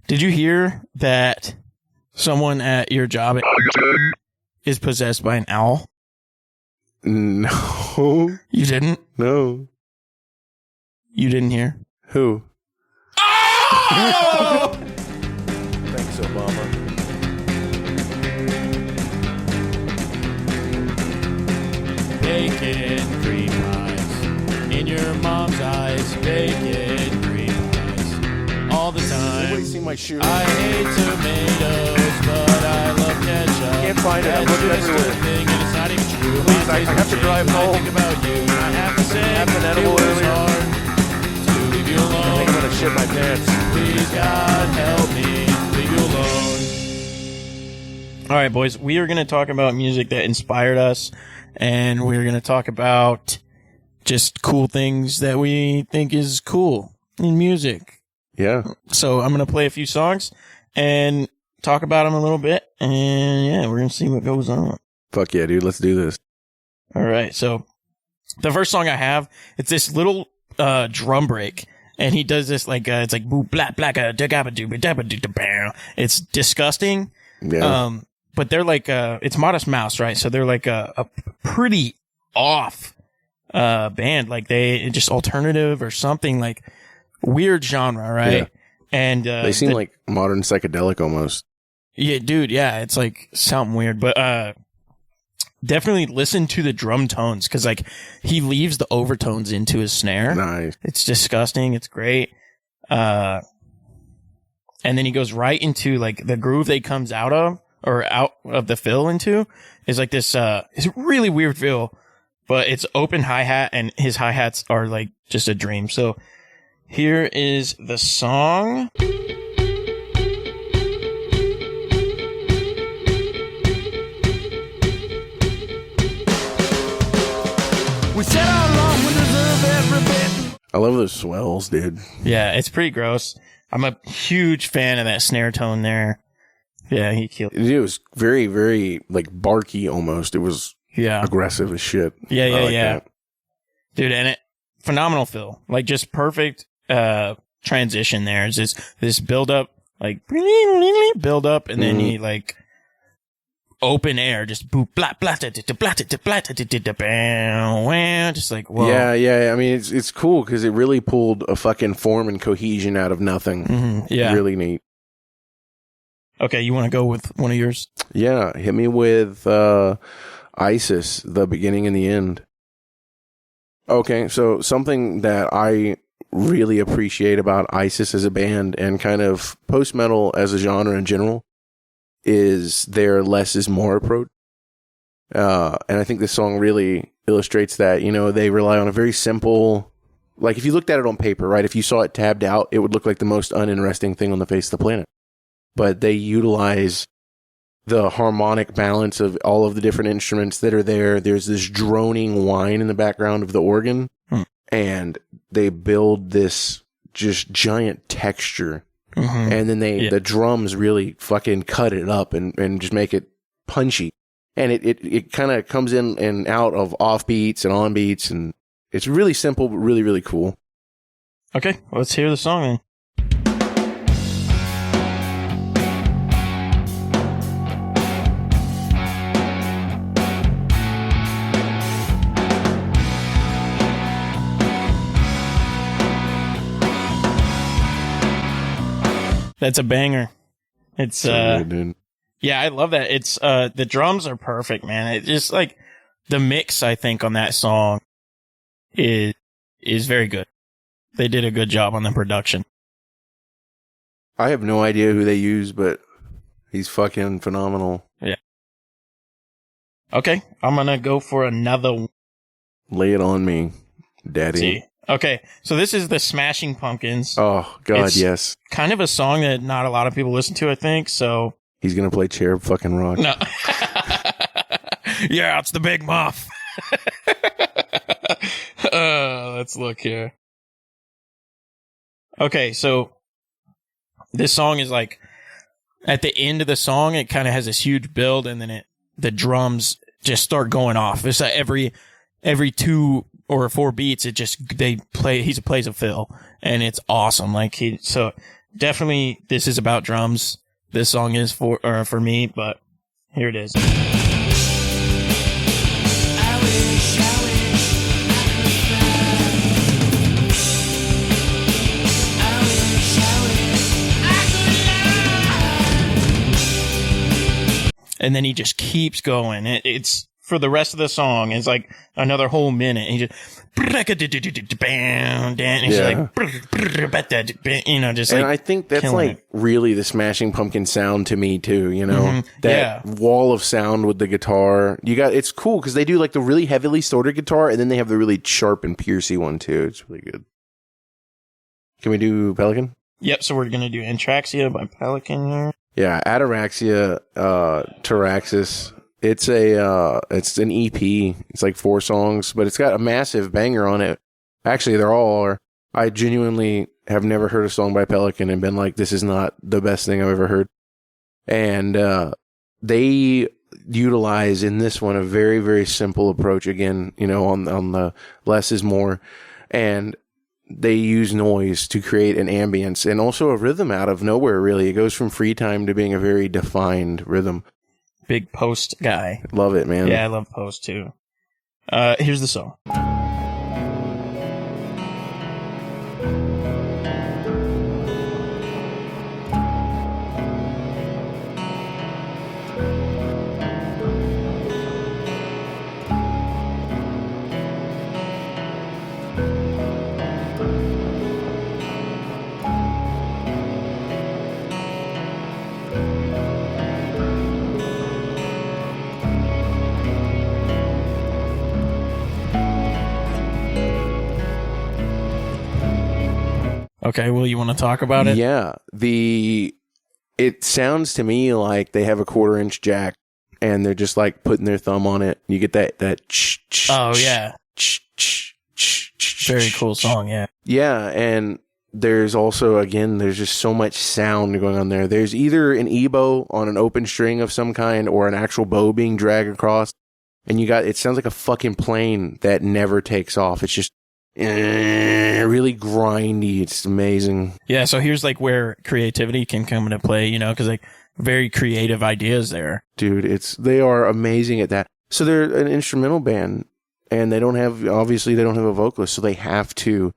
Did you hear that someone at your job is possessed by an owl? No. You didn't? No. You didn't hear? Who? Oh! Thanks, Obama. Bacon cream pies in your mom's eyes. Bacon cream pies all the time. Nobody's seen my shoe. I hate tomatoes, but I love ketchup. Can't find it. I'm looking That's just everywhere. a thing, and it's not even true. Please, My I have to taste drive when I home. think about you, and I have to say, I have an it edible was earlier. hard to leave you I think I'm alone. gonna shit my pants. Please, God, help me leave you alone. All right, boys, we are going to talk about music that inspired us, and we're going to talk about just cool things that we think is cool in music. Yeah. So I'm going to play a few songs and talk about them a little bit, and yeah, we're going to see what goes on. Fuck yeah, dude. Let's do this. All right, so the first song I have, it's this little drum break, and he does this like it's like boo blah blah da gabba doo da doo da bam. It's disgusting. Yeah. But they're like it's Modest Mouse, right? So they're like a pretty off band, like they just alternative or something, like weird genre, right? Yeah. And They seem like modern psychedelic almost. yeah, dude, yeah, it's like something weird, but definitely listen to the drum tones, because like he leaves the overtones into his snare. Nice. It's disgusting. It's great. And then he goes right into like the groove that he comes out of, or out of the fill into, is like this, it's a really weird fill, but it's open hi-hat, and his hi-hats are like just a dream. So here is the song. We said all along we deserve every bit. I love those swells, dude. Yeah, it's pretty gross. I'm a huge fan of that snare tone there. Yeah, he killed. It was very, very like barky almost. It was Yeah. aggressive as shit. Yeah, I yeah, like yeah. that. Dude, and it phenomenal fill. Like just perfect transition there. It's this build up, like build up, and then he like open air, just boop blah blah da da da blah da da blah da da da da bam, wah, just like whoa. Yeah. I mean, it's cool because it really pulled a fucking form and cohesion out of nothing. Yeah. Really neat. Okay, you want to go with one of yours? Yeah, hit me with ISIS, the beginning and the end. Okay, so something that I really appreciate about ISIS as a band and kind of post-metal as a genre in general is their less is more approach. And I think this song really illustrates that. You know, they rely on a very simple, like if you looked at it on paper, right? If you saw it tabbed out, it would look like the most uninteresting thing on the face of the planet. But they utilize the harmonic balance of all of the different instruments that are there. There's this droning whine in the background of the organ, and they build this just giant texture. And then the drums really fucking cut it up and just make it punchy. And it kind of comes in and out of off beats and on beats, and it's really simple, but really, really cool. Okay, well, let's hear the song then. That's a banger. It's So good, dude. yeah, I love that. It's the drums are perfect, man. It just like the mix, I think, on that song is very good. They did a good job on the production. I have no idea who they use, but he's fucking phenomenal. Yeah. Okay, I'm gonna go for another one. Lay it on me, daddy. See. Okay, so this is the Smashing Pumpkins. Oh, God, It's yes. kind of a song that not a lot of people listen to, I think, so... He's going to play Cherub fucking Rock. No. Yeah, it's the Big Muff. Let's look here. Okay, so this song is like... At the end of the song, it kind of has this huge build, and then the drums just start going off. It's like every 2 or 4 beats, he plays a fill, and it's awesome. Like so definitely this is about drums. This song is for me, but here it is. And then he just keeps going. It's for the rest of the song. It's like another whole minute. He just, and he's like, you know, just And like, I think that's killing like it. really the Smashing Pumpkin sound to me too, you know? Mhm. That wall of sound with the guitar. It's cool because they do like the really heavily distorted guitar and then they have the really sharp and piercy one too. It's really good. Can we do Pelican? Yep. So we're gonna do Antraxia by Pelican here. Yeah, Ataraxia, Taraxis. It's an EP. It's like 4 songs, but it's got a massive banger on it. Actually, they're all are. I genuinely have never heard a song by Pelican and been like, this is not the best thing I've ever heard. And they utilize in this one a very, very simple approach again, you know, on the less is more. And they use noise to create an ambience and also a rhythm out of nowhere, really. It goes from free time to being a very defined rhythm. Big Post guy. Love it, man. Yeah, I love Post too. Here's the song. Okay, well, you want to talk about it? Yeah. It sounds to me like they have a 1/4-inch jack and they're just like putting their thumb on it. You get that Oh, yeah. Very cool song, yeah. Yeah, and there's also, again, there's just so much sound going on there. There's either an E-bow on an open string of some kind or an actual bow being dragged across. And it sounds like a fucking plane that never takes off. It's just really grindy. It's amazing. Yeah, so here's like where creativity can come into play, you know, because like very creative ideas there. Dude, they are amazing at that. So they're an instrumental band and they don't have a vocalist, so they have to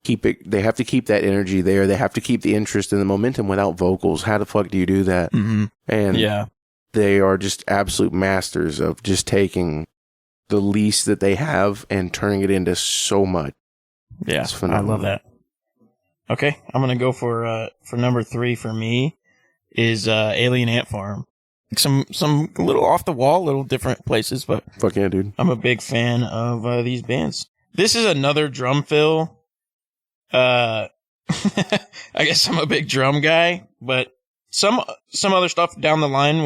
keep that energy there. They have to keep the interest and the momentum without vocals. How the fuck do you do that? Mm-hmm. And yeah, they are just absolute masters of just taking the least that they have and turning it into so much. Yeah, It's I phenomenal. love that. Okay, I'm gonna go for number 3 for me is Alien Ant Farm. Some a little off the wall, little different places, but Fuck yeah, dude. I'm a big fan of these bands. This is another drum fill. I guess I'm a big drum guy, but some other stuff down the line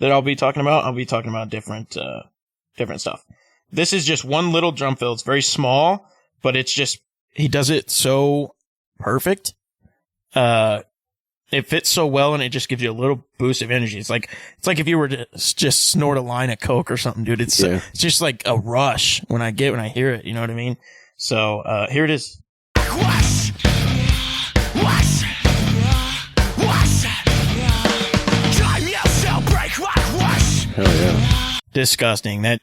that I'll be talking about different stuff. This is just one little drum fill. It's very small, but it's just, he does it so perfect. It fits so well and it just gives you a little boost of energy. It's like if you were to just snort a line of Coke or something, dude. It's just like a rush when I hear it. You know what I mean? So, here it is. Wash, wash, wash. Time yourself, break, wash. Hell yeah. Disgusting. That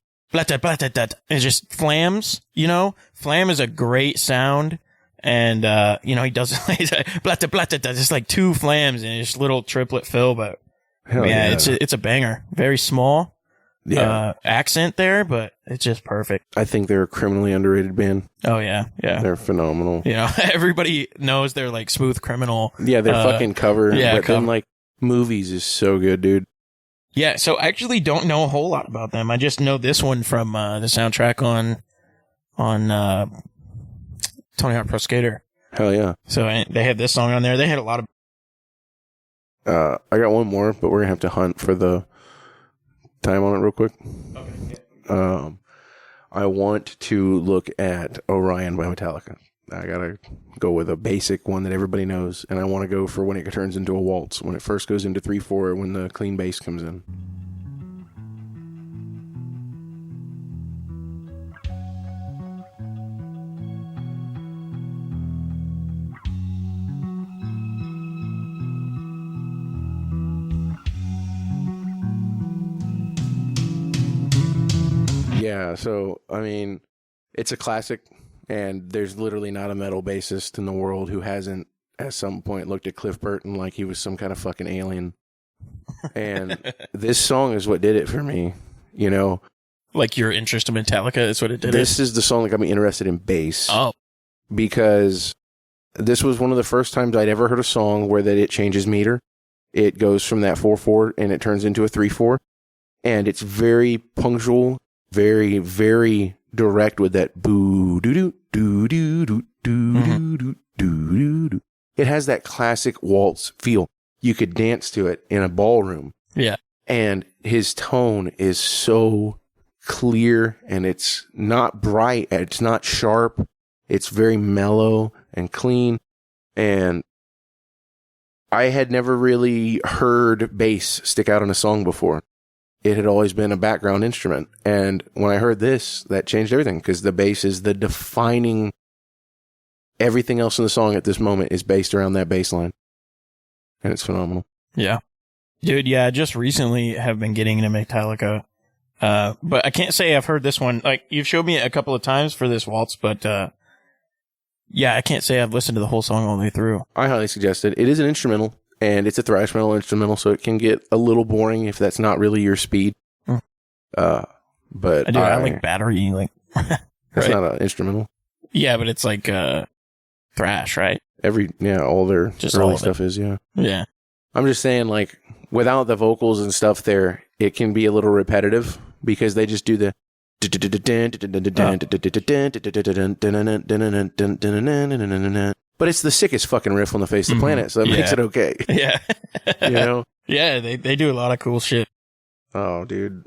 it just flams, you know? Flam is a great sound. And, you know, he does just like 2 flams and just little triplet fill, but Hell yeah. it's a banger. Very small, Yeah. accent there, but it's just perfect. I think they're a criminally underrated band. Oh yeah. Yeah. They're phenomenal. You know, everybody knows they're like Smooth Criminal. Yeah, their fucking cover. yeah, but cover. then like movies is so good, dude. Yeah. So I actually don't know a whole lot about them. I just know this one from, the soundtrack on Tony Hawk Pro Skater. Hell yeah. So they had this song on there. They had a lot of. I got one more, but we're gonna have to hunt for the time on it real quick. Okay. I want to look at Orion by Metallica. I gotta go with a basic one that everybody knows, and I want to go for when it turns into a waltz, when it first goes into 3/4, when the clean bass comes in. Yeah, so, I mean, it's a classic, and there's literally not a metal bassist in the world who hasn't, at some point, looked at Cliff Burton like he was some kind of fucking alien. And this song is what did it for me, you know? Like your interest in Metallica is what it did. This is the song that got me interested in bass. Oh. Because this was one of the first times I'd ever heard a song where that it changes meter. It goes from that 4/4 and it turns into a 3/4. And it's very punctual, very, very direct with that boo doo doo doo doo doo doo doo doo doo. It has that classic waltz feel. You could dance to it in a ballroom. Yeah. And his tone is so clear, and it's not bright. It's not sharp. It's very mellow and clean. And I had never really heard bass stick out in a song before. It had always been a background instrument. And when I heard this, that changed everything, because the bass is the defining, everything else in the song at this moment is based around that bass line. And it's phenomenal. Yeah. Dude, yeah, I just recently have been getting into Metallica. But I can't say I've heard this one. Like, you've showed me it a couple of times for this waltz, but yeah, I can't say I've listened to the whole song all the way through. I highly suggest it. It is an instrumental, and it's a thrash metal instrumental, so it can get a little boring if that's not really your speed. But I like battery, like that's right? not an instrumental. Yeah, but it's like thrash, right? All their Just early all of stuff is, yeah. Yeah. I'm just saying, like, without the vocals and stuff there, it can be a little repetitive because they just do the but it's the sickest fucking riff on the face of the planet, so that makes it okay. Yeah. You know? Yeah, they do a lot of cool shit. Oh, dude.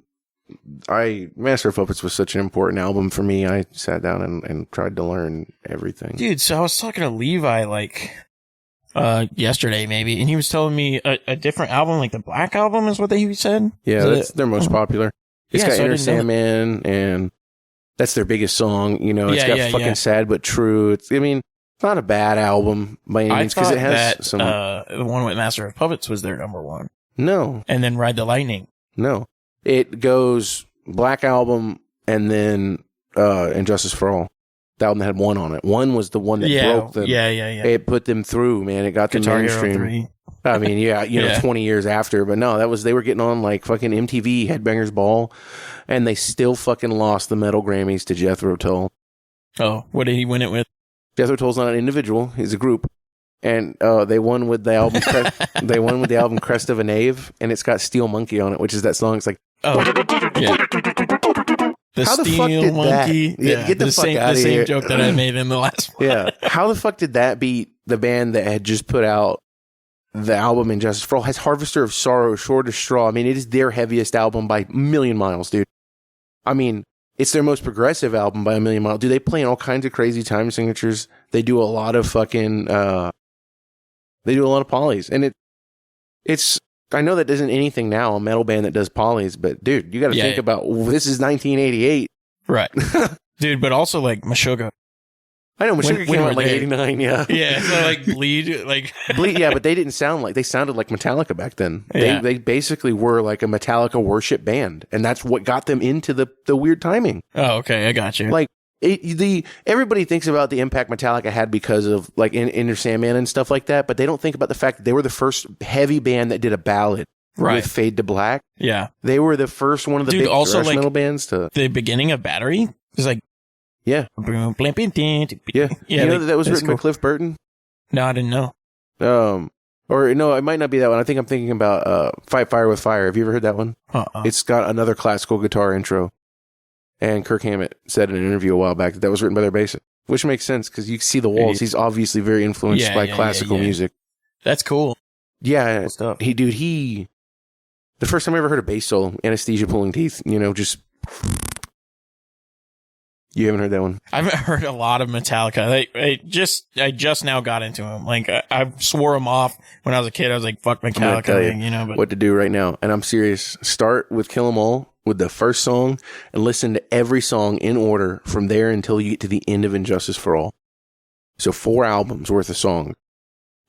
Master of Puppets was such an important album for me. I sat down and tried to learn everything. Dude, so I was talking to Levi, like, yesterday maybe, and he was telling me a different album, like the Black Album is what he said. Yeah, that's their most popular. It's got so Enter Sandman, and that's their biggest song. You know, it's got fucking Sad But True. It's not a bad album by any means, because it has some. The one with Master of Puppets was their number one. No. And then Ride the Lightning. No. It goes Black Album and then And Justice for All. The album that had one on it. One was the one that broke them. Yeah. It put them through, man. It got them Guitar mainstream. Hero 3. I mean, you know, 20 years after. But no, they were getting on like fucking MTV Headbangers Ball, and they still fucking lost the Metal Grammys to Jethro Tull. Oh, what did he win it with? Jethro Tull's not an individual; he's a group, and they won with the album. They won with the album Crest of a Knave, and it's got Steel Monkey on it, which is that song. It's like, oh, yeah. The how the fuck Steel did Monkey. that? Yeah, get the fuck same, out of the here. same joke that I made in the last one. Yeah, how the fuck did that beat the band that had just put out the album Injustice for All? Has Harvester of Sorrow, Shortest Straw. I mean, it is their heaviest album by a million miles, dude. I mean, it's their most progressive album by a million miles. Dude, they play in all kinds of crazy time signatures. They do a lot of fucking, they do a lot of polys. And it's, I know that isn't anything now, a metal band that does polys, but dude, you got to think about, this is 1988. Right. Dude, but also like Meshuggah. I know, Meshuggah came out like 89, yeah. Yeah, so like Bleed, like... Bleed, yeah, but they didn't sound like, they sounded like Metallica back then. Yeah. They basically were like a Metallica worship band, and that's what got them into the weird timing. Oh, okay, I got you. Like, everybody thinks about the impact Metallica had because of like Enter Sandman and stuff like that, but they don't think about the fact that they were the first heavy band that did a ballad with Fade to Black. Yeah. They were the first one of the big thrash metal bands to... The beginning of Battery is like... Yeah. Yeah. You know that was written by Cliff Burton? No, I didn't know. Or no, it might not be that one. I think I'm thinking about Fight Fire with Fire. Have you ever heard that one? It's got another classical guitar intro. And Kirk Hammett said in an interview a while back that was written by their bassist, which makes sense because you see the walls. He's obviously very influenced by classical music. That's cool. Yeah. The first time I ever heard a bass solo, Anesthesia Pulling Teeth, you know, just... You haven't heard that one? I haven't heard a lot of Metallica. I just now got into them. Like, I swore them off when I was a kid. I was like, fuck Metallica, you know. But what to do right now. And I'm serious. Start with Kill 'Em All with the first song and listen to every song in order from there until you get to the end of Injustice for All. So 4 albums worth of songs.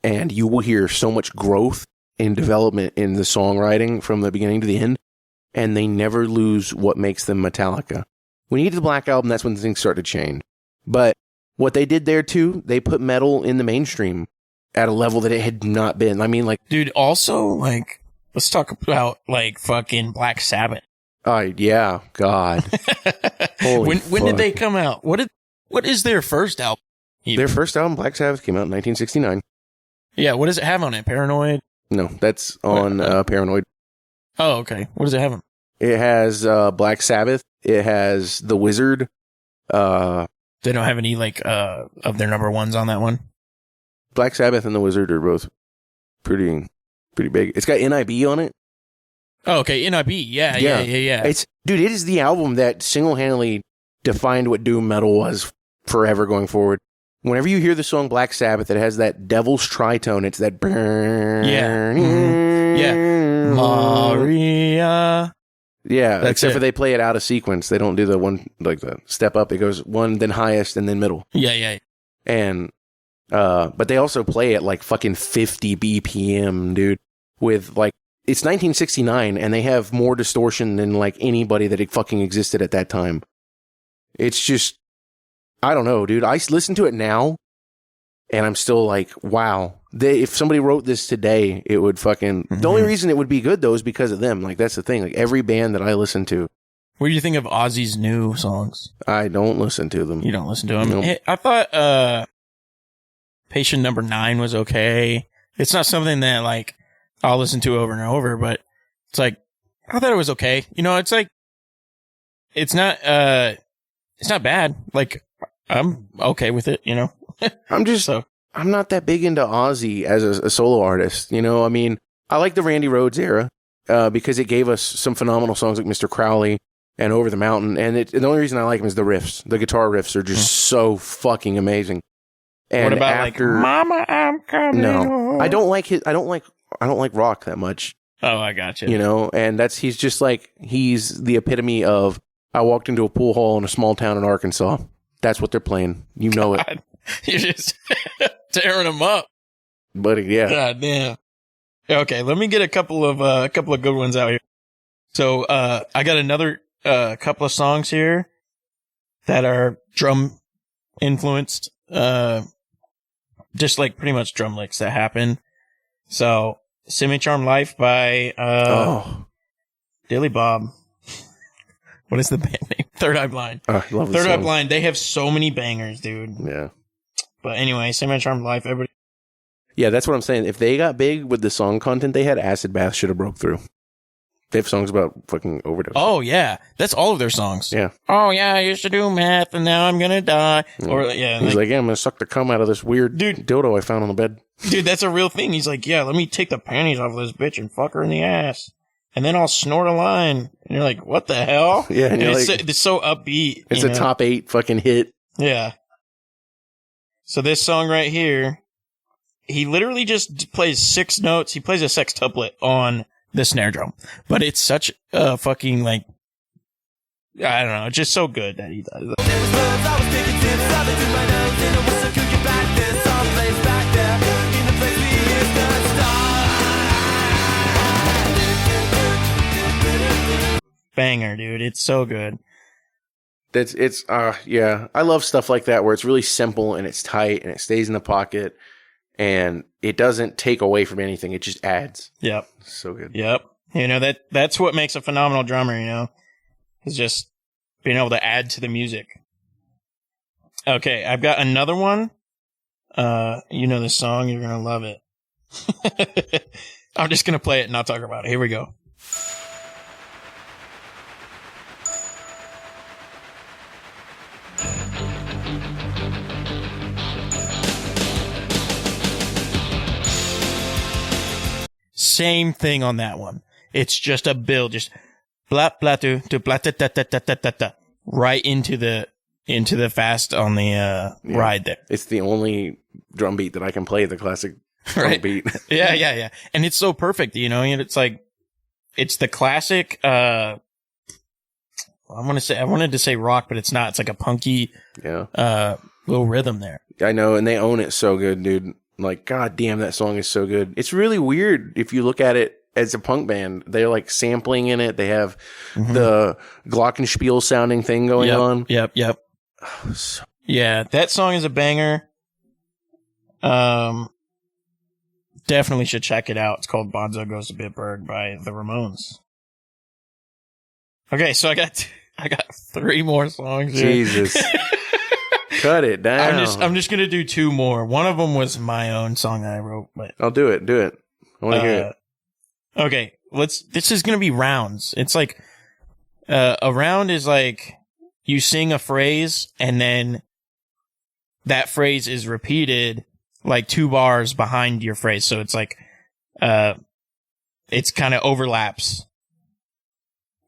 And you will hear so much growth and development in the songwriting from the beginning to the end. And they never lose what makes them Metallica. When you get to the Black Album, that's when things start to change. But what they did there too, they put metal in the mainstream at a level that it had not been. I mean, like, Dude, also, like, let's talk about, like, fucking Black Sabbath. yeah, God. Holy when did fuck. they come out? What is their first album? Their first album, Black Sabbath, came out in 1969. Yeah, what does it have on it? Paranoid? No, that's on Paranoid. Oh, okay. What does it have on? It has Black Sabbath. It has The Wizard. They don't have any, like, of their number ones on that one? Black Sabbath and The Wizard are both pretty big. It's got NIB on it. Oh, okay. NIB. Yeah. It's dude, it is the album that single-handedly defined what doom metal was forever going forward. Whenever you hear the song Black Sabbath, it has that devil's tritone. It's that Yeah. Mm-hmm. Yeah. Maria. Yeah, That's except it. for they play it out of sequence. They don't do the one, like the step up. It goes one, then highest, and then middle. Yeah. And, but they also play at like fucking 50 BPM, dude, with like, it's 1969 and they have more distortion than like anybody that fucking existed at that time. It's just, I don't know, dude. I listen to it now and I'm still like, wow. If somebody wrote this today, it would fucking, the only reason it would be good though is because of them. Like, that's the thing. Like, every band that I listen to, What do you think of Ozzy's new songs? I don't listen to them. You don't listen to them? Nope. Hey, I thought Patient Number 9 was okay. It's not something that, like, I'll listen to over and over, but it's like, I thought it was okay. You know, it's like, it's not bad. Like, I'm okay with it, you know? I'm not that big into Ozzy as a solo artist. You know, I mean, I like the Randy Rhoads era because it gave us some phenomenal songs like Mr. Crowley and Over the Mountain. And the only reason I like him is the riffs. The guitar riffs are just so fucking amazing. And what about after, like Mama, I'm coming home? I don't like rock that much. Oh, I got you. You know, and he's just like, he's the epitome of, I walked into a pool hall in a small town in Arkansas. That's what they're playing. You know it. God, you're just tearing them up. Buddy, yeah. God damn. Okay, let me get a couple of good ones out here. So, I got another couple of songs here that are drum influenced. Just like pretty much drum licks that happen. So, Semi-Charmed Life by Dilly Bob. What is the band name? Third Eye Blind. I love Third this Eye song. Blind. They have so many bangers, dude. Yeah. But anyway, Semi-Charmed Life. Everybody. Yeah, that's what I'm saying. If they got big with the song content they had, Acid Bath should have broke through. They have songs about fucking overdose. Oh yeah, that's all of their songs. Yeah. Oh yeah, I used to do meth and now I'm gonna die. Yeah. Or yeah, He's like, yeah, I'm gonna suck the cum out of this weird dildo I found on the bed. dude, that's a real thing. He's like, yeah, let me take the panties off of this bitch and fuck her in the ass, and then I'll snort a line. And you're like, what the hell? Yeah, and you're it's, like, it's so upbeat. it's you a know? top 8 fucking hit. Yeah. So this song right here, he literally just plays 6 notes. He plays a sextuplet on the snare drum, but it's such a fucking like, I don't know, it's just so good that he does it. Banger, dude. It's so good. Yeah. I love stuff like that where it's really simple and it's tight and it stays in the pocket and it doesn't take away from anything. It just adds. Yep. So good. Yep. You know, that's what makes a phenomenal drummer, you know, is just being able to add to the music. Okay. I've got another one. You know this song. You're going to love it. I'm just going to play it and not talk about it. Here we go. Same thing on that one. It's just a build, just blah blah to blah ta ta ta ta ta ta ta right into the fast on the ride there. It's the only drum beat that I can play, the classic drum Right. beat. Yeah. And it's so perfect, you know, and it's like, it's the classic, I wanted to say rock, but it's not. It's like a punky, Yeah. little rhythm there. I know, and they own it so good, dude. Like, god damn, that song is so good. It's really weird if you look at it as a punk band. They're like sampling in it. They have the glockenspiel sounding thing going on. Yep. Yeah, that song is a banger. Definitely should check it out. It's called Bonzo Goes to Bitburg by the Ramones. Okay, so I got 3 more songs here. Jesus. Cut it down. I'm just gonna do 2 more. One of them was my own song that I wrote, but I'll do it. I want to hear it. Okay, this is gonna be rounds. It's like a round is like you sing a phrase and then that phrase is repeated like 2 bars behind your phrase. So it's like it's kind of overlaps.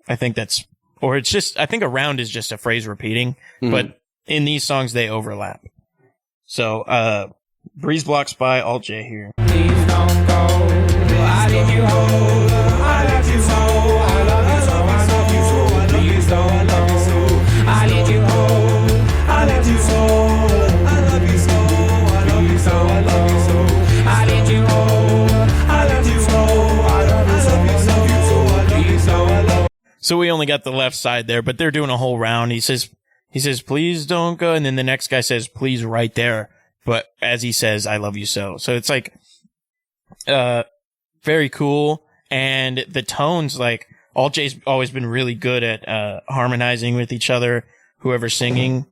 I think a round is just a phrase repeating, but in these songs they overlap. So Breeze Blocks by Alt J here. Please don't go. I need you hold. I love you so. I love you so. I love you so. Please don't go. I need you hold. I love you so. I love you so. I love you so. I love you so. I need you hold. I love you so. I love you so. I love you so. I love you so. I love. So we only got the left side there, but they're doing a whole round. He says, please don't go. And then the next guy says, please right there. But as he says, I love you so. So it's like, very cool. And the tones, like, Alt J's always been really good at, harmonizing with each other, whoever's singing.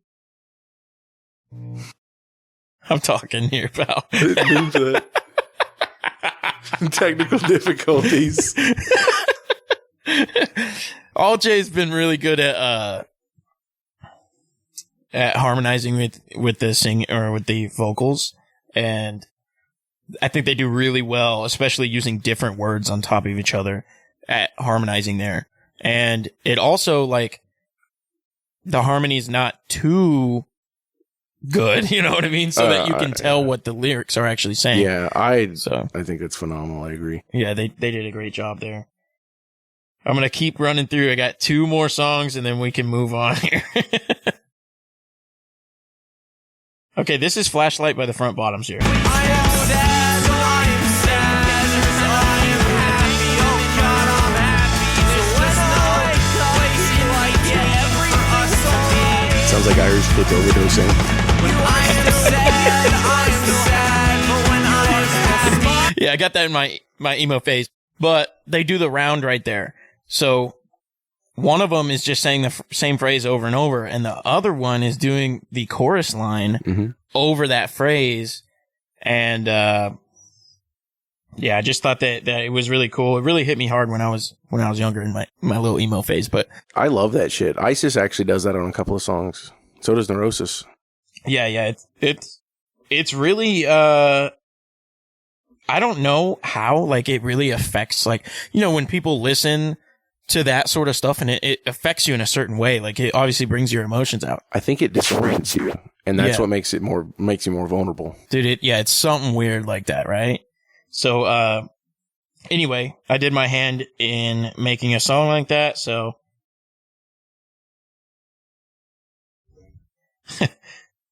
I'm talking here, pal. Technical difficulties. Alt J's been really good at harmonizing with the sing or with the vocals, and I think they do really well, especially using different words on top of each other at harmonizing there. And it also, like, the harmony's not too good, you know what I mean? So that you can tell what the lyrics are actually saying. Yeah, I think it's phenomenal. I agree. Yeah, they did a great job there. I'm going to keep running through. I got 2 more songs and then we can move on here. Okay, this is Flashlight by the Front Bottoms here. Sounds like Irish kids overdosing. Yeah, I got that in my emo phase. But they do the round right there. So one of them is just saying the same phrase over and over, and the other one is doing the chorus line over that phrase. And yeah, I just thought that it was really cool. It really hit me hard when I was younger in my little emo phase. But I love that shit. ISIS actually does that on a couple of songs. So does Neurosis. Yeah, it's really I don't know how, like, it really affects, like, you know, when people listen to that sort of stuff and it affects you in a certain way, like, it obviously brings your emotions out. I think it disorients you, and that's what makes you more vulnerable. Dude, it's something weird like that, right? So, anyway, I did my hand in making a song like that, so.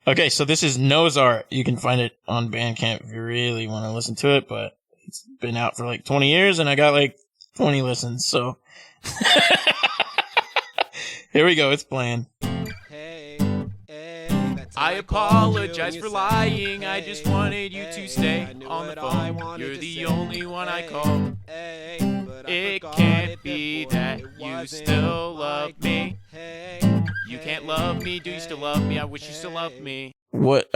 Okay, so this is Nozart. You can find it on Bandcamp if you really want to listen to it, but it's been out for like 20 years and I got like 20 listens, so. Here we go, it's playing. I apologize for lying, I just wanted you to stay on the phone. You're the only one I call. It can't be that you still love me. You can't love me, do you still love me? I wish you still loved me. What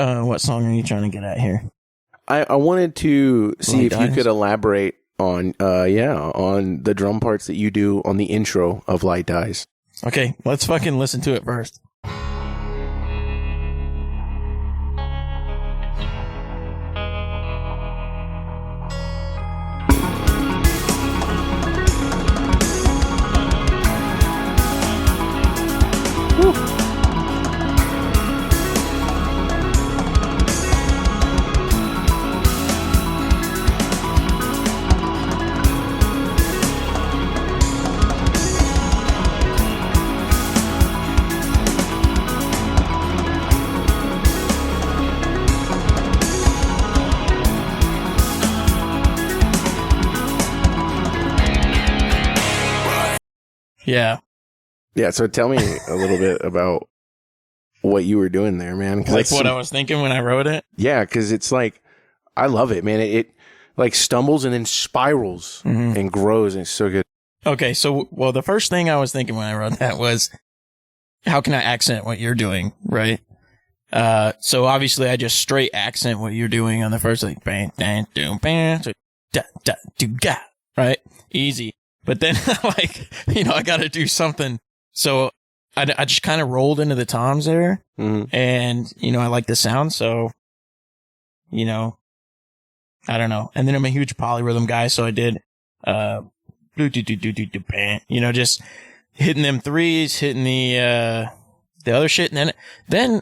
song are you trying to get at here? I wanted to see if you could elaborate on on the drum parts that you do on the intro of Light Dies. Okay, let's fucking listen to it first. Yeah. Yeah. So tell me a little bit about what you were doing there, man. Like what I was thinking when I wrote it. Yeah, because it's like, I love it, man. It like stumbles and then spirals and grows, and it's so good. Okay, so, well, the first thing I was thinking when I wrote that was, how can I accent what you're doing, right? So obviously I just straight accent what you're doing on the first, like, bang, dang, doom, bang, da, da, do, ga, right? Easy. But then, like, I gotta do something. So I just kind of rolled into the toms there, and, I like the sound, so, I don't know. And then I'm a huge polyrhythm guy, so I did, just hitting them threes, hitting the other shit, and then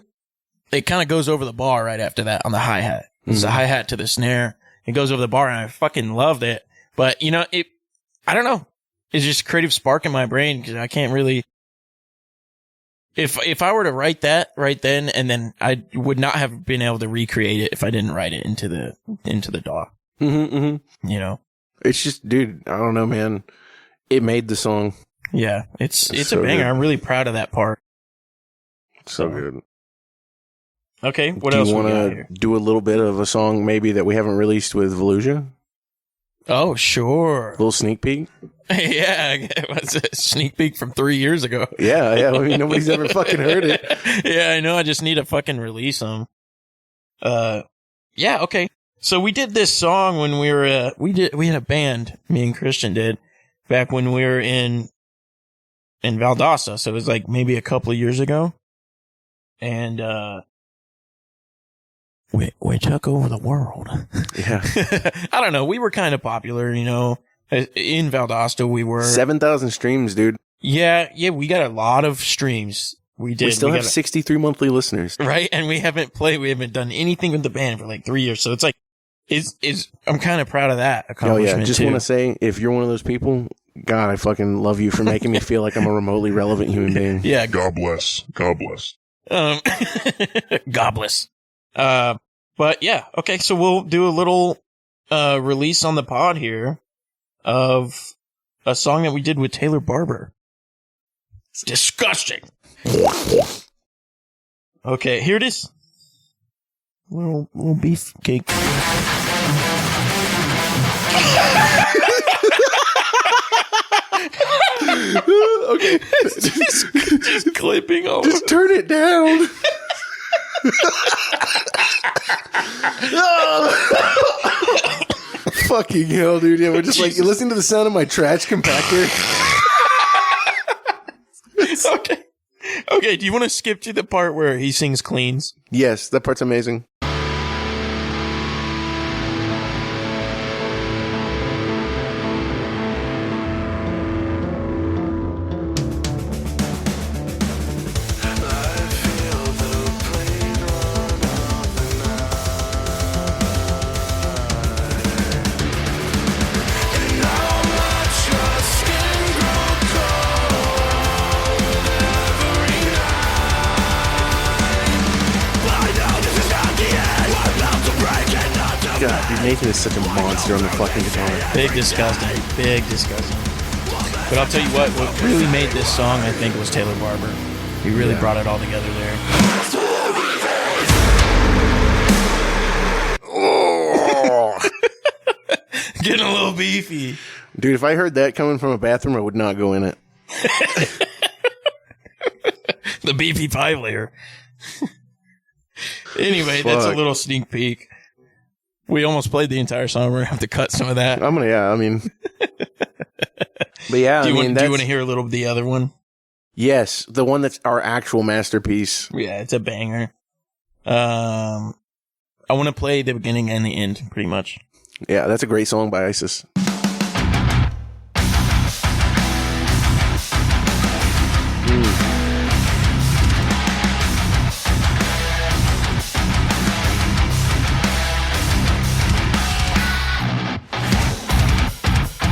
it kind of goes over the bar right after that on the hi-hat. It's a hi-hat to the snare. It goes over the bar, and I fucking loved it. But, I don't know. It's just a creative spark in my brain, because I can't really... If I were to write that right then, and then I would not have been able to recreate it if I didn't write it into the DAW. It's just, dude, I don't know, man. It made the song. Yeah, it's so a banger. good. I'm really proud of that part. So good. Okay, what else Do you we got want here? to do a little bit of a song maybe that we haven't released with Volusia? Oh, sure. A little sneak peek? Yeah, it was a sneak peek from 3 years ago. Yeah. I mean, nobody's ever fucking heard it. Yeah, I know. I just need to fucking release them. Yeah, okay. So we did this song when we were, we had a band, me and Christian did, back when we were in Valdosta. So it was like maybe a couple of years ago. And, we took over the world. Yeah. I don't know. We were kind of popular, in Valdosta. We were 7,000 streams, dude. Yeah. We got a lot of streams. We did. We still have 63 monthly listeners. Right. And we haven't done anything with the band for like 3 years. So it's like, I'm kind of proud of that Oh accomplishment. yeah. Just want to say, if you're one of those people, God, I fucking love you for making me feel like I'm a remotely relevant human being. Yeah. God bless. God bless. God bless. But yeah. Okay. So we'll do a little, release on the pod here of a song that we did with Taylor Barber. It's disgusting. Okay, here it is. Little beef cake. Okay. just clipping over. Just turn it down. Fucking hell, dude. Yeah, we're just like, you listen to the sound of my trash compactor. Okay, do you want to skip to the part where he sings cleans? Yes, that part's amazing. God, dude, Nathan is such a monster on the fucking guitar. Big disgusting. But I'll tell you what really made this song, I think, was Taylor Barber. He really brought it all together there. Getting a little beefy. Dude, if I heard that coming from a bathroom, I would not go in it. The beefy pie layer. Anyway, that's a little sneak peek. We almost played the entire song. We're going to have to cut some of that. But yeah, Do you want to hear a little of the other one? Yes, the one that's our actual masterpiece. Yeah, it's a banger. I want to play the beginning and the end, pretty much. Yeah, that's a great song by ISIS.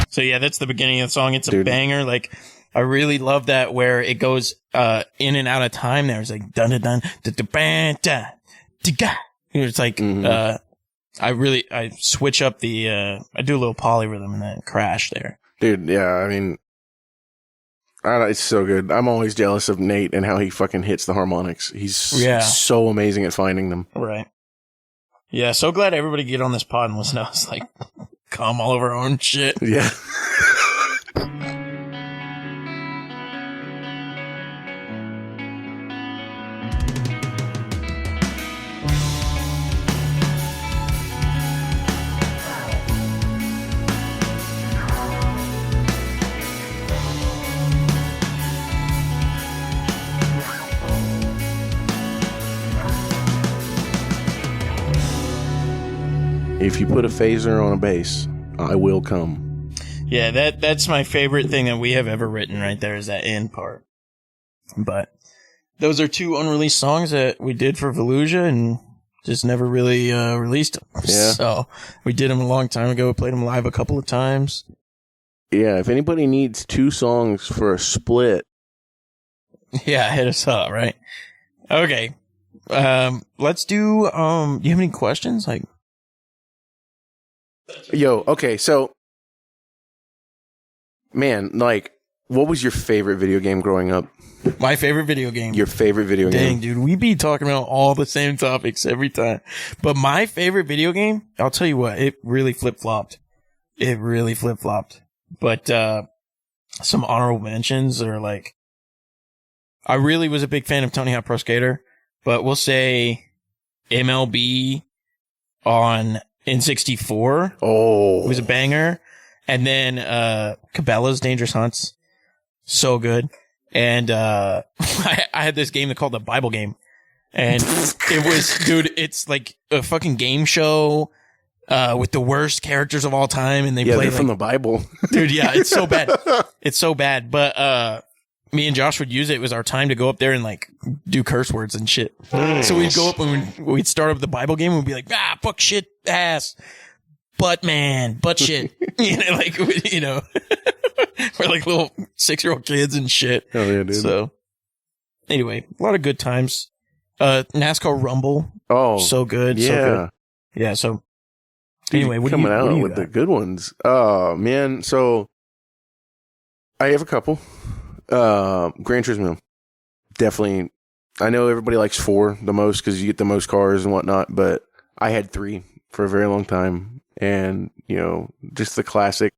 So yeah, that's the beginning of the song. It's a banger. Like, I really love that where it goes in and out of time. There's like dun dun dun da da ban da da. It's like I switch up the I do a little polyrhythm and then crash there. Dude, yeah, I mean, It's so good. I'm always jealous of Nate and how he fucking hits the harmonics. He's so amazing at finding them. Right. Yeah, so glad everybody get on this pod and listen to us, like, come all over our own shit. Yeah. If you put a phaser on a bass, I will come. Yeah, that's my favorite thing that we have ever written right there is that end part. But those are 2 unreleased songs that we did for Volusia and just never really released them. Yeah. So we did them a long time ago. We played them live a couple of times. Yeah, if anybody needs 2 songs for a split. Yeah, hit us up, right? Okay. Let's do, do you have any questions? Like, Yo, okay, so, man, like, what was your favorite video game growing up? my favorite video game. Your favorite video Dang, game? dude, we be talking about all the same topics every time. But my favorite video game, I'll tell you what, it really flip-flopped. It really flip-flopped. But, some honorable mentions are like, I really was a big fan of Tony Hawk Pro Skater, but we'll say MLB on N64 Oh. was a banger. And then, Cabela's Dangerous Hunts. So good. And, I had this game called the Bible Game. And it was, dude, it's like a fucking game show, with the worst characters of all time. And they play they're like, from the Bible. dude, yeah, it's so bad. It's so bad. But, me and Josh would use it. It was our time to go up there and like do curse words and shit. So we'd go up and we'd start up the Bible game and we'd be like, fuck shit, ass, butt man, butt shit. You know, like, you know, we're like little 6-year-old kids and shit. Oh, yeah, dude. So anyway, a lot of good times. NASCAR Rumble. Oh, So good. yeah. So good. Yeah. So anyway, what do you coming out what with do the good ones? Oh, man. So I have a couple. Gran Turismo. Definitely. I know everybody likes 4 the most because you get the most cars and whatnot, but I had 3 for a very long time. And, you know, just the classic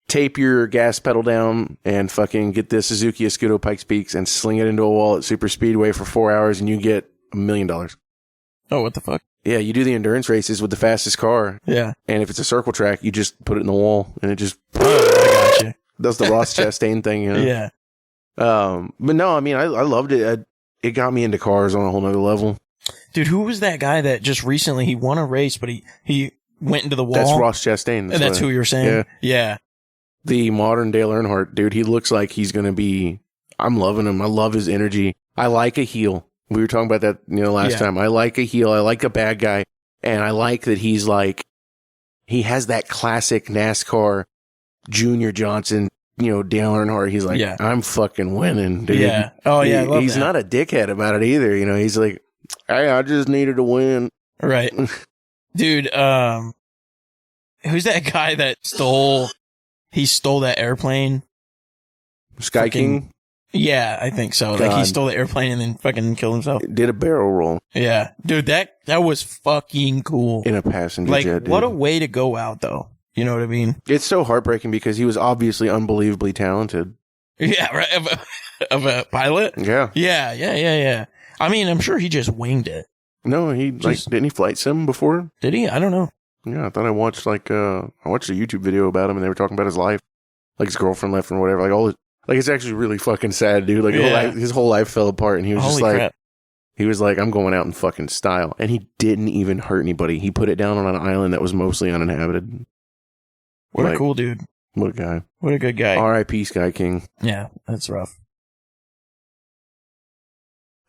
tape your gas pedal down and fucking get the Suzuki Escudo Pikes Peaks and sling it into a wall at Super Speedway for 4 hours and you get $1 million. Oh, what the fuck? Yeah, you do the endurance races with the fastest car. Yeah. And if it's a circle track, you just put it in the wall and it just I got you. does the Ross Chastain thing, you know? Yeah. But no, I mean, I loved it. It got me into cars on a whole nother level. Dude, who was that guy that just recently he won a race, but he went into the wall? That's Ross Chastain. And that's who you were saying? Yeah. Yeah. The modern Dale Earnhardt, dude. He looks like he's going to be, I'm loving him. I love his energy. I like a heel. We were talking about that, last time. I like a heel. I like a bad guy. And I like that he's like, he has that classic NASCAR Junior Johnson, Dale Earnhardt. He's like, Yeah. I'm fucking winning, dude. Yeah. Oh, yeah. I love He's that. not a dickhead about it either. He's like, hey, I just needed to win. Right. Dude, who's that guy that stole that airplane? Sky Fucking- King Yeah, I think so. Like he God. stole the airplane and then fucking killed himself. did a barrel roll Yeah. Dude, that was fucking cool. in a passenger Like, jet, dude. what a way to go out though. You know what I mean? It's so heartbreaking because he was obviously unbelievably talented. Yeah, right. Of a pilot? Yeah. Yeah. I mean, I'm sure he just winged it. No, he Just- didn't he flight sim before? Did he? I don't know. Yeah, I thought I watched I watched a YouTube video about him and they were talking about his life. Like his girlfriend left him or whatever. Like all his, like it's actually really fucking sad, dude. Like Yeah. his whole life fell apart and he was Holy just like crap. he was like, I'm going out in fucking style. And he didn't even hurt anybody. He put it down on an island that was mostly uninhabited. What Like, a cool dude. What a guy. What a good guy. R.I.P. Sky King. Yeah, that's rough.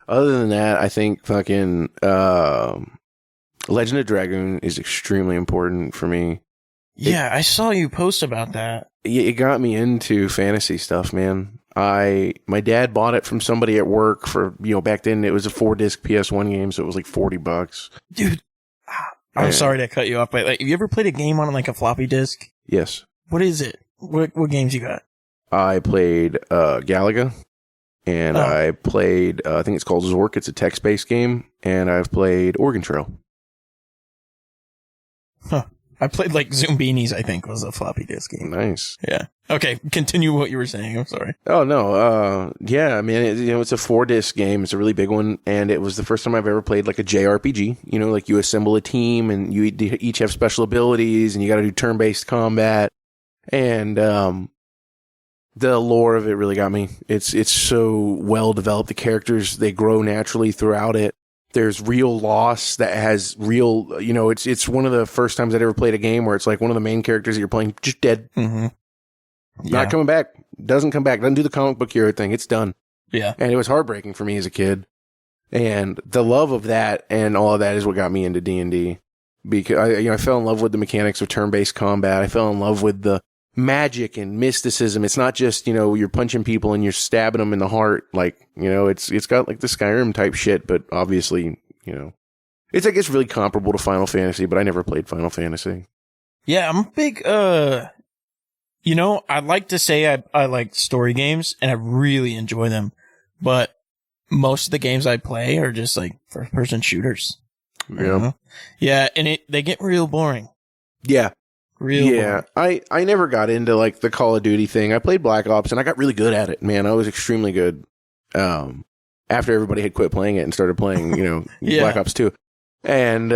Other than that, I think fucking Legend of Dragoon is extremely important for me. Yeah, I saw you post about that. It got me into fantasy stuff, man. My dad bought it from somebody at work for, back then it was a 4-disc PS1 game, so it was like $40. Dude, I'm Yeah. sorry to cut you off, but like, have you ever played a game on like a floppy disk? Yes. What is it? What games you got? I played Galaga, and I played, I think it's called Zork. It's a text-based game, and I've played Oregon Trail. Huh. I played like Zoombinis, I think, was a floppy disk game. Nice. Yeah. Okay, continue what you were saying. I'm sorry. Oh, no. Yeah, I mean, it's a 4-disc game. It's a really big one, and it was the first time I've ever played like a JRPG. You know, like you assemble a team, and you each have special abilities, and you got to do turn-based combat. And the lore of it really got me. It's so well developed. The characters, they grow naturally throughout it. There's real loss that has real, you know, it's one of the first times I'd ever played a game where it's like one of the main characters that you're playing just dead. Mm-hmm. Yeah. Not coming back. Doesn't come back. Doesn't do the comic book hero thing. It's done. Yeah. And it was heartbreaking for me as a kid. And the love of that and all of that is what got me into D&D. Because I fell in love with the mechanics of turn-based combat. I fell in love with the magic and mysticism. It's not just, you know, you're punching people and you're stabbing them in the heart. Like, you know, it's got like the Skyrim type shit, but obviously, you know, it's, I guess, really comparable to Final Fantasy, but I never played Final Fantasy. Yeah, I'm a big, you know, I'd like to say I like story games and I really enjoy them, but most of the games I play are just like first person shooters. Yeah. Yeah. And they get real boring. Yeah. Real boring. I never got into like the Call of Duty thing. I played Black Ops and I got really good at it, man. I was extremely good. After everybody had quit playing it and started playing, you know, Yeah. Black Ops 2. And,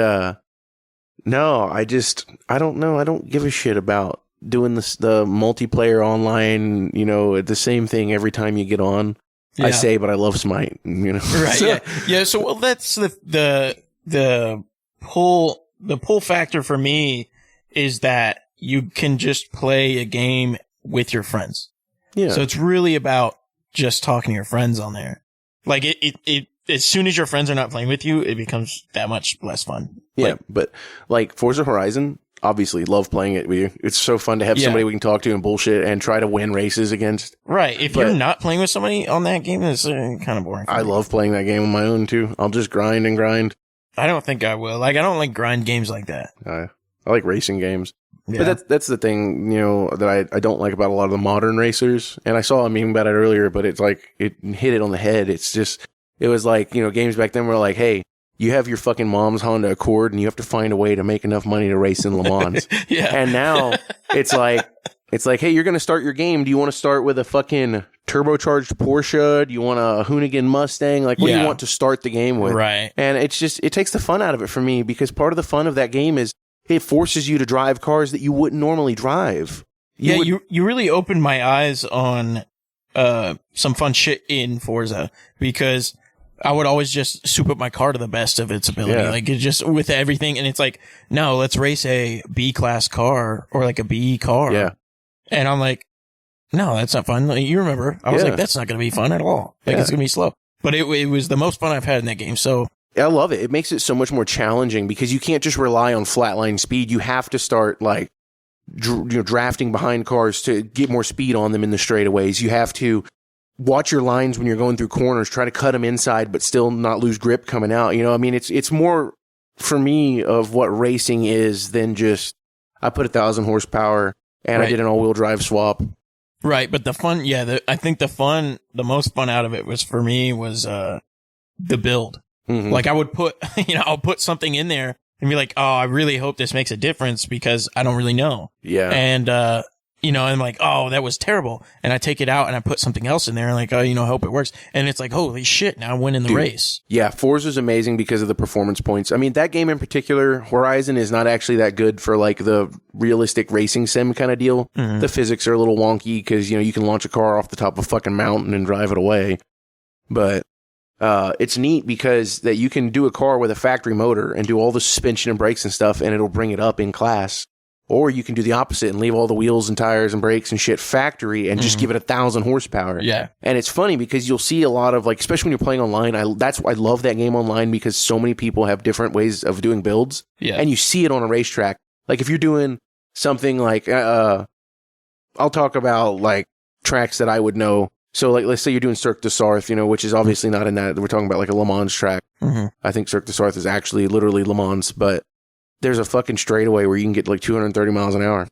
no, I don't know. I don't give a shit about doing the multiplayer online, you know, the same thing every time you get on. Yeah. I say, but I love Smite, you know. Right. So- Yeah. Yeah. So, well, that's the pull factor for me is that you can just play a game with your friends. Yeah. So it's really about just talking to your friends on there. Like it as soon as your friends are not playing with you, it becomes that much less fun. Yeah, Like, but like Forza Horizon, obviously love playing it with you. It's so fun to have Yeah. somebody we can talk to and bullshit and try to win races against. right. If But- you're not playing with somebody on that game, it's kind of boring. for I me. love playing that game on my own too. I'll just grind and grind. I don't think I will. Like, I don't like grind games like that. I like racing games. Yeah. But that's the thing, you know, that I don't like about a lot of the modern racers. And I saw a meme about it earlier, but it's like, it hit it on the head. It's just, it was like, you know, games back then were like, hey, you have your fucking mom's Honda Accord and you have to find a way to make enough money to race in Le Mans. yeah. And now it's like, hey, you're going to start your game. Do you want to start with a fucking turbocharged Porsche? Do you want a Hoonigan Mustang? Like, what do Yeah. you want to start the game with? Right. And it's just, it takes the fun out of it for me because part of the fun of that game is it forces you to drive cars that you wouldn't normally drive. You really opened my eyes on some fun shit in Forza because I would always just soup up my car to the best of its ability. Yeah. Like it just with everything. And it's like, no, let's race a B class car or like a B car. Yeah. And I'm like, no, that's not fun. Like, you remember, I was Yeah. like, that's not going to be fun at all. Like Yeah. it's going to be slow, but it was the most fun I've had in that game. So I love it. It makes it so much more challenging because you can't just rely on flatline speed. You have to start like drafting behind cars to get more speed on them in the straightaways. You have to watch your lines when you're going through corners, try to cut them inside, but still not lose grip coming out. You know, I mean, it's more for me of what racing is than just I put 1,000 horsepower and I Right. did an all-wheel drive swap. right. But the fun, yeah, I think the most fun out of it was for me was the build. Mhm. Like I would put, I'll put something in there and be like, oh, I really hope this makes a difference because I don't really know. Yeah. And, I'm like, oh, that was terrible. And I take it out and I put something else in there and like, oh, hope it works. And it's like, holy shit, now I'm winning the Dude. race. Yeah, Forza's amazing because of the performance points. I mean, that game in particular, Horizon, is not actually that good for like the realistic racing sim kind of deal. Mhm. The physics are a little wonky because, you can launch a car off the top of a fucking mountain and drive it away. But it's neat because that you can do a car with a factory motor and do all the suspension and brakes and stuff and it'll bring it up in class. Or you can do the opposite and leave all the wheels and tires and brakes and shit factory and just give it 1,000 horsepower. Yeah. And it's funny because you'll see a lot of like, especially when you're playing online. I love that game online because so many people have different ways of doing builds, Yeah. and you see it on a racetrack. Like if you're doing something like, I'll talk about like tracks that I would know. So like, let's say you're doing Cirque du Sarthe, which is obviously not in that. We're talking about like a Le Mans track. Mm-hmm. I think Cirque du Sarthe is actually literally Le Mans, but there's a fucking straightaway where you can get like 230 miles an hour.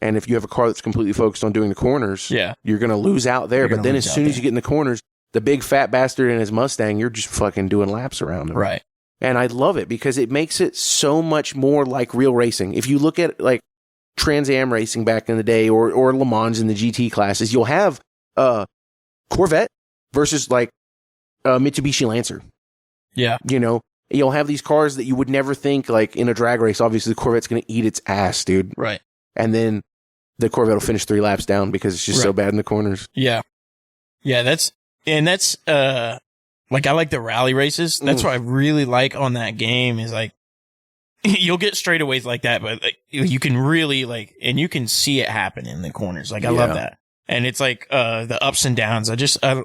And if you have a car that's completely focused on doing the corners, Yeah. you're going to lose out there. You're But gonna then lose as out soon as there. you get in the corners, the big fat bastard in his Mustang, you're just fucking doing laps around him. Right. And I love it because it makes it so much more like real racing. If you look at like Trans Am racing back in the day or Le Mans in the GT classes, you'll have Corvette versus like Mitsubishi Lancer. Yeah. You know, you'll have these cars that you would never think like in a drag race. Obviously, the Corvette's going to eat its ass, dude. Right. And then the Corvette will finish 3 laps down because it's just so Right. bad in the corners. Yeah. Yeah, that's like I like the rally races. That's what I really like on that game is like you'll get straightaways like that, but like you can really like and you can see it happen in the corners. Like I love that. And it's like the ups and downs.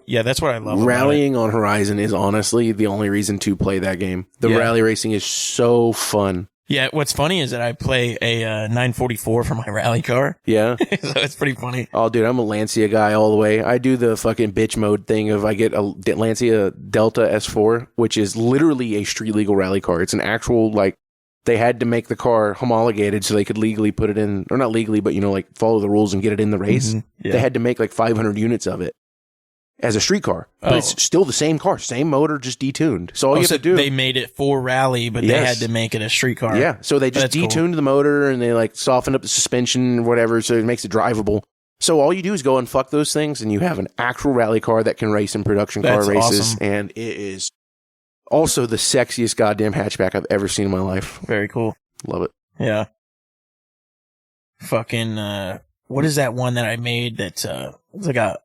Yeah, that's what I love. Rallying on Horizon is honestly the only reason to play that game. The rally racing is so fun. Yeah, what's funny is that I play a 944 for my rally car. Yeah. So it's pretty funny. Oh, dude, I'm a Lancia guy all the way. I do the fucking bitch mode thing of I get a Lancia Delta S4, which is literally a street legal rally car. It's an actual, like, they had to make the car homologated so they could legally put it in, or not legally, but, you know, like, follow the rules and get it in the race. Yeah. They had to make like 500 units of it as a street car. But it's still the same car, same motor, just detuned. So all you have to do... They made it for rally, but they had to make it a street car. Yeah, so they just detuned the motor and they like softened up the suspension or whatever, so it makes it drivable. So all you do is go and fuck those things, and you have an actual rally car that can race in production car races, awesome. and it is also the sexiest goddamn hatchback I've ever seen in my life. Very cool. Love it. Yeah. Fucking, what is that one that I made that's, it's like a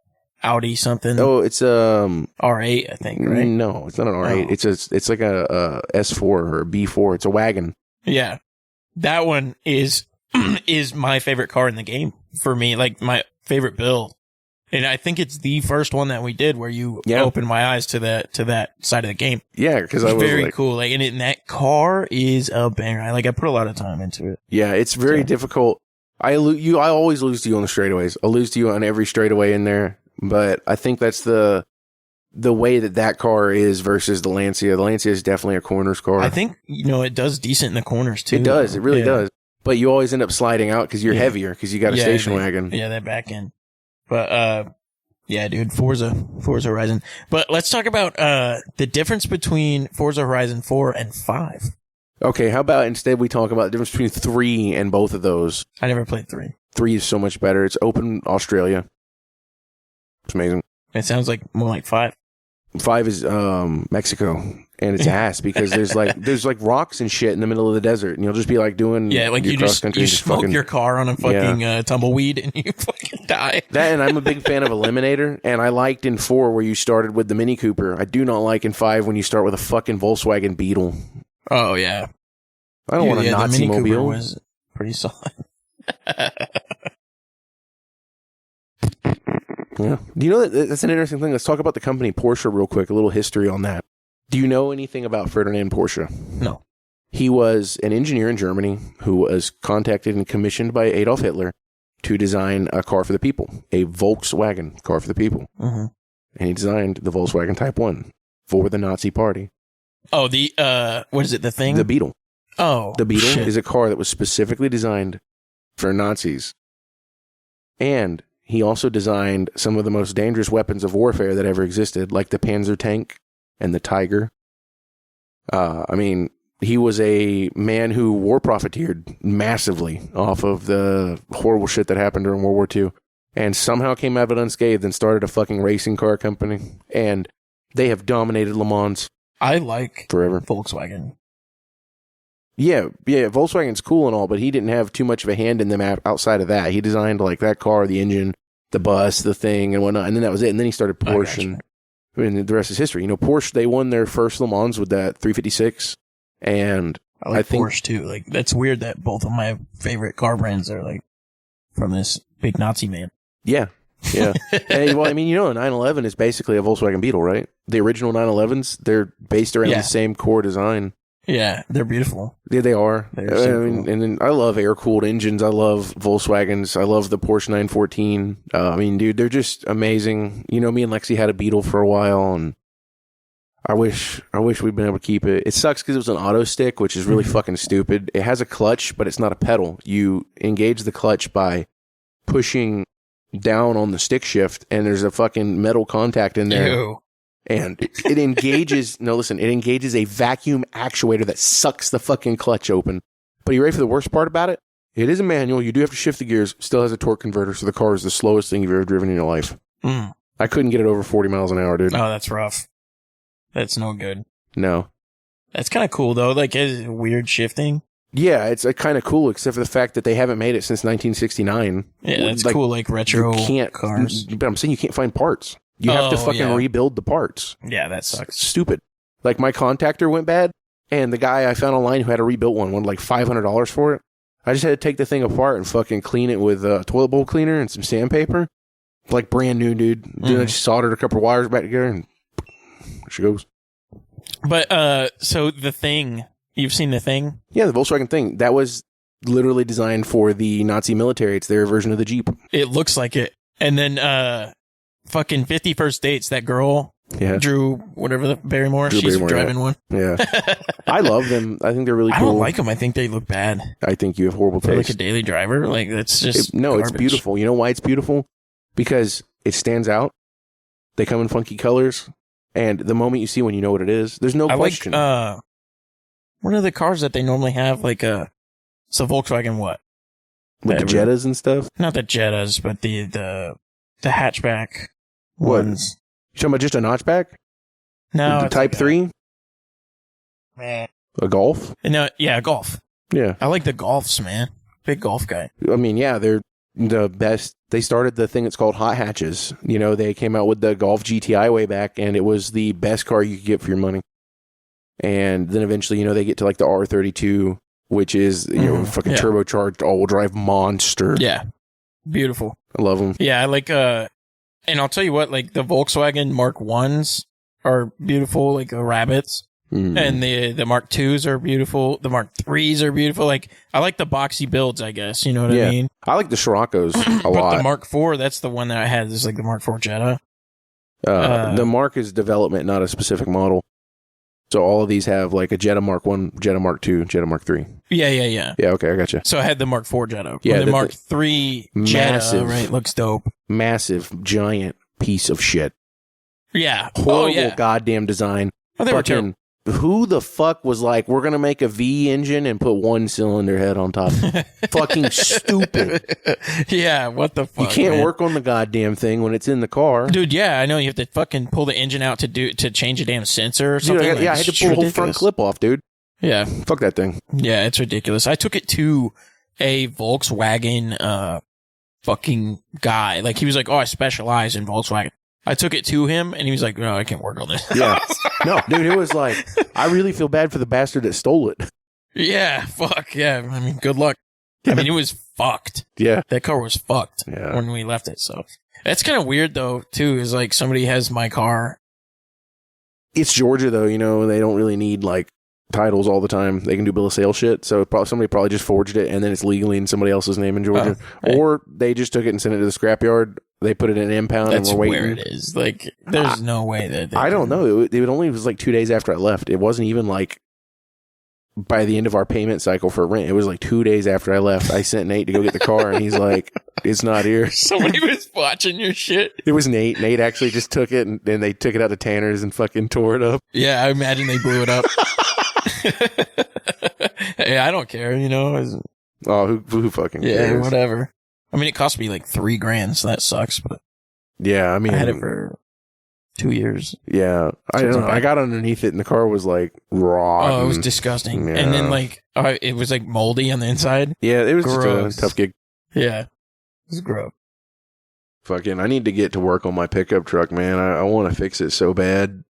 Audi something? Oh, it's R8, I think, right? No, it's not an R8. Oh. It's like a S4 or a B4. It's a wagon. Yeah. That one is my favorite car in the game for me, like my favorite build. And I think it's the first one that we did where you opened my eyes to that side of the game. Yeah, because I was very like, cool. Like, and that car is a banger. I put a lot of time into it. yeah, it's very difficult. I always lose to you on the straightaways. I'll lose to you on every straightaway in there. But I think that's the way that car is versus the Lancia. The Lancia is definitely a corners car. I think, it does decent in the corners too. It does. It really does. But you always end up sliding out because you're heavier because you got a station wagon. Yeah, that back end. But, yeah, dude, Forza Horizon. But let's talk about, the difference between Forza Horizon 4 and 5. Okay, how about instead we talk about the difference between 3 and both of those? I never played 3. 3 is so much better. It's open Australia. It's amazing. It sounds like more like 5. 5 is Mexico, and it's ass because there's like rocks and shit in the middle of the desert, and you'll just be like doing like your you cross just country and smoke fucking, your car on a fucking tumbleweed and you fucking die. That, and I'm a big fan of Eliminator, and I liked in 4 where you started with the Mini Cooper. I do not like in 5 when you start with a fucking Volkswagen Beetle. Oh yeah, I don't want a Nazi the Mini Cooper mobile. was pretty solid. Yeah. Do you know that's an interesting thing? Let's talk about the company Porsche real quick. A little history on that. Do you know anything about Ferdinand Porsche? No. He was an engineer in Germany who was contacted and commissioned by Adolf Hitler to design a car for the people, a Volkswagen car for the people. Mm-hmm. And he designed the Volkswagen Type 1 for the Nazi Party. Oh, what is it? The thing? The Beetle. Oh, The Beetle shit. is a car that was specifically designed for Nazis. And he also designed some of the most dangerous weapons of warfare that ever existed, like the Panzer tank and the Tiger. He was a man who war profiteered massively off of the horrible shit that happened during World War II, and somehow came out of it unscathed and started a fucking racing car company. And they have dominated Le Mans I like forever. Volkswagen. Yeah, Volkswagen's cool and all, but he didn't have too much of a hand in them outside of that. He designed like that car, the engine, the bus, the thing, and whatnot, and then that was it. And then he started Porsche, and the rest is history. Porsche, they won their first Le Mans with that 356, and I think Porsche too. Like, that's weird that both of my favorite car brands are like from this big Nazi man. Yeah. And, well, a 911 is basically a Volkswagen Beetle, right? The original 911s, they're based around the same core design. Yeah, they're beautiful. Yeah, they are. They're so cool. And then I love air-cooled engines. I love Volkswagens. I love the Porsche 914. Dude, they're just amazing. Me and Lexi had a Beetle for a while, and I wish we'd been able to keep it. It sucks because it was an auto stick, which is really fucking stupid. It has a clutch, but it's not a pedal. You engage the clutch by pushing down on the stick shift, and there's a fucking metal contact in there. Ew. And it engages, it engages a vacuum actuator that sucks the fucking clutch open. But you ready for the worst part about it? It is a manual. You do have to shift the gears. Still has a torque converter, so the car is the slowest thing you've ever driven in your life. Mm. I couldn't get it over 40 miles an hour, dude. Oh, that's rough. That's no good. No. That's kind of cool, though. Like, it's weird shifting. Yeah, it's kind of cool, except for the fact that they haven't made it since 1969. Yeah, that's cool, like retro you can't, cars. But I'm saying you can't find parts. You have to fucking rebuild the parts. Yeah, that sucks. Stupid. Like, my contactor went bad, and the guy I found online who had a rebuilt one wanted like $500 for it. I just had to take the thing apart and fucking clean it with a toilet bowl cleaner and some sandpaper. Like brand new, dude. Then I just soldered a couple of wires back together, and there she goes. But, so the Thing, you've seen the Thing? Yeah, the Volkswagen Thing. That was literally designed for the Nazi military. It's their version of the Jeep. It looks like it. And then, fucking 50 First Dates, that girl, Yeah. Drew, whatever the Barrymore, Drew she's Barrymore, driving one. Yeah. I love them. I think they're really cool. I don't like them. I think they look bad. I think you have horrible For like taste. a daily driver, like that's just No, it's garbage. beautiful. You know why it's beautiful? Because it stands out. They come in funky colors. And the moment you see one, you know what it is. There's no question. Like, what are the cars that they normally have? Like, it's a Volkswagen what? With the Jettas and stuff. Not the Jettas, but the hatchback What? ones. You talking about just a notchback? No, The it's Type like 3? A Golf? no, yeah, Golf. Yeah. I like the Golfs, man. Big Golf guy. I mean, yeah, they're the best. They started the thing that's called hot hatches. You know, they came out with the Golf GTI way back, and it was the best car you could get for your money. And then eventually, you know, they get to like the R32, which is, you know, fucking turbocharged all-wheel drive monster. Yeah, beautiful. I love them. Yeah, I like and I'll tell you what, like the Volkswagen Mark 1s are beautiful, like the rabbits. And the Mark 2s are beautiful. The Mark 3s are beautiful. Like, I like the boxy builds, I guess. You know what I mean? I like the Scirocco's a But lot. the Mark 4, that's the one that I had. Is like the Mark 4 Jetta. The Mark is development, not a specific model. So all of these have like a Jetta Mark 1, Jetta Mark 2, Jetta Mark 3. Yeah. Yeah, okay, I gotcha. So I had the Mark 4 Jetta. Yeah, The Mark 3 Jetta, massive. right, looks dope. Massive, giant piece of shit. Yeah. Horrible goddamn design. Oh, they were terrible. Who the fuck was like, we're going to make a V engine and put one cylinder head on top? Fucking stupid. Yeah, what the fuck? You can't man? work on the goddamn thing when it's in the car. Dude, yeah, I know you have to fucking pull the engine out to change a damn sensor or Dude, something. I had to pull the whole front clip off, dude. Yeah. Fuck that thing. Yeah, it's ridiculous. I took it to a Volkswagen fucking guy. Like, he was like, oh, I specialize in Volkswagen. I took it to him, and he was like, no, I can't work on this. Yeah. No, dude, it was like, I really feel bad for the bastard that stole it. Yeah, fuck, yeah. I mean, good luck. I mean, it was fucked. Yeah. That car was fucked when we left it, so. That's kind of weird, though, too, is like somebody has my car. It's Georgia, though, you know, they don't really need, like, titles all the time. They can do bill of sale shit, so somebody probably just forged it, and then it's legally in somebody else's name in Georgia. Right. Or they just took it and sent it to the scrapyard. They put it in an impound, That's and we're waiting. where it is. Like, there's no way that I don't know. It only was like 2 days after I left. It wasn't even like by the end of our payment cycle for rent. It was like 2 days after I left. I sent Nate to go get the car, and he's like, it's not here. Somebody was watching your shit. It was Nate. Nate actually just took it, and they took it out to Tanner's and fucking tore it up. Yeah, I imagine they blew it up. Hey, I don't care, you know. Oh, who fucking cares? Whatever. I mean, it cost me like $3,000, so that sucks. But yeah, I mean, I had it for 2 years. Yeah, I don't know. I got underneath it, and the car was like rotten. Oh, it was disgusting. Yeah. And then like, it was like moldy on the inside. Yeah, it was Gross. just a tough gig. Yeah, it was gross. Fucking, I need to get to work on my pickup truck, man. I want to fix it so bad.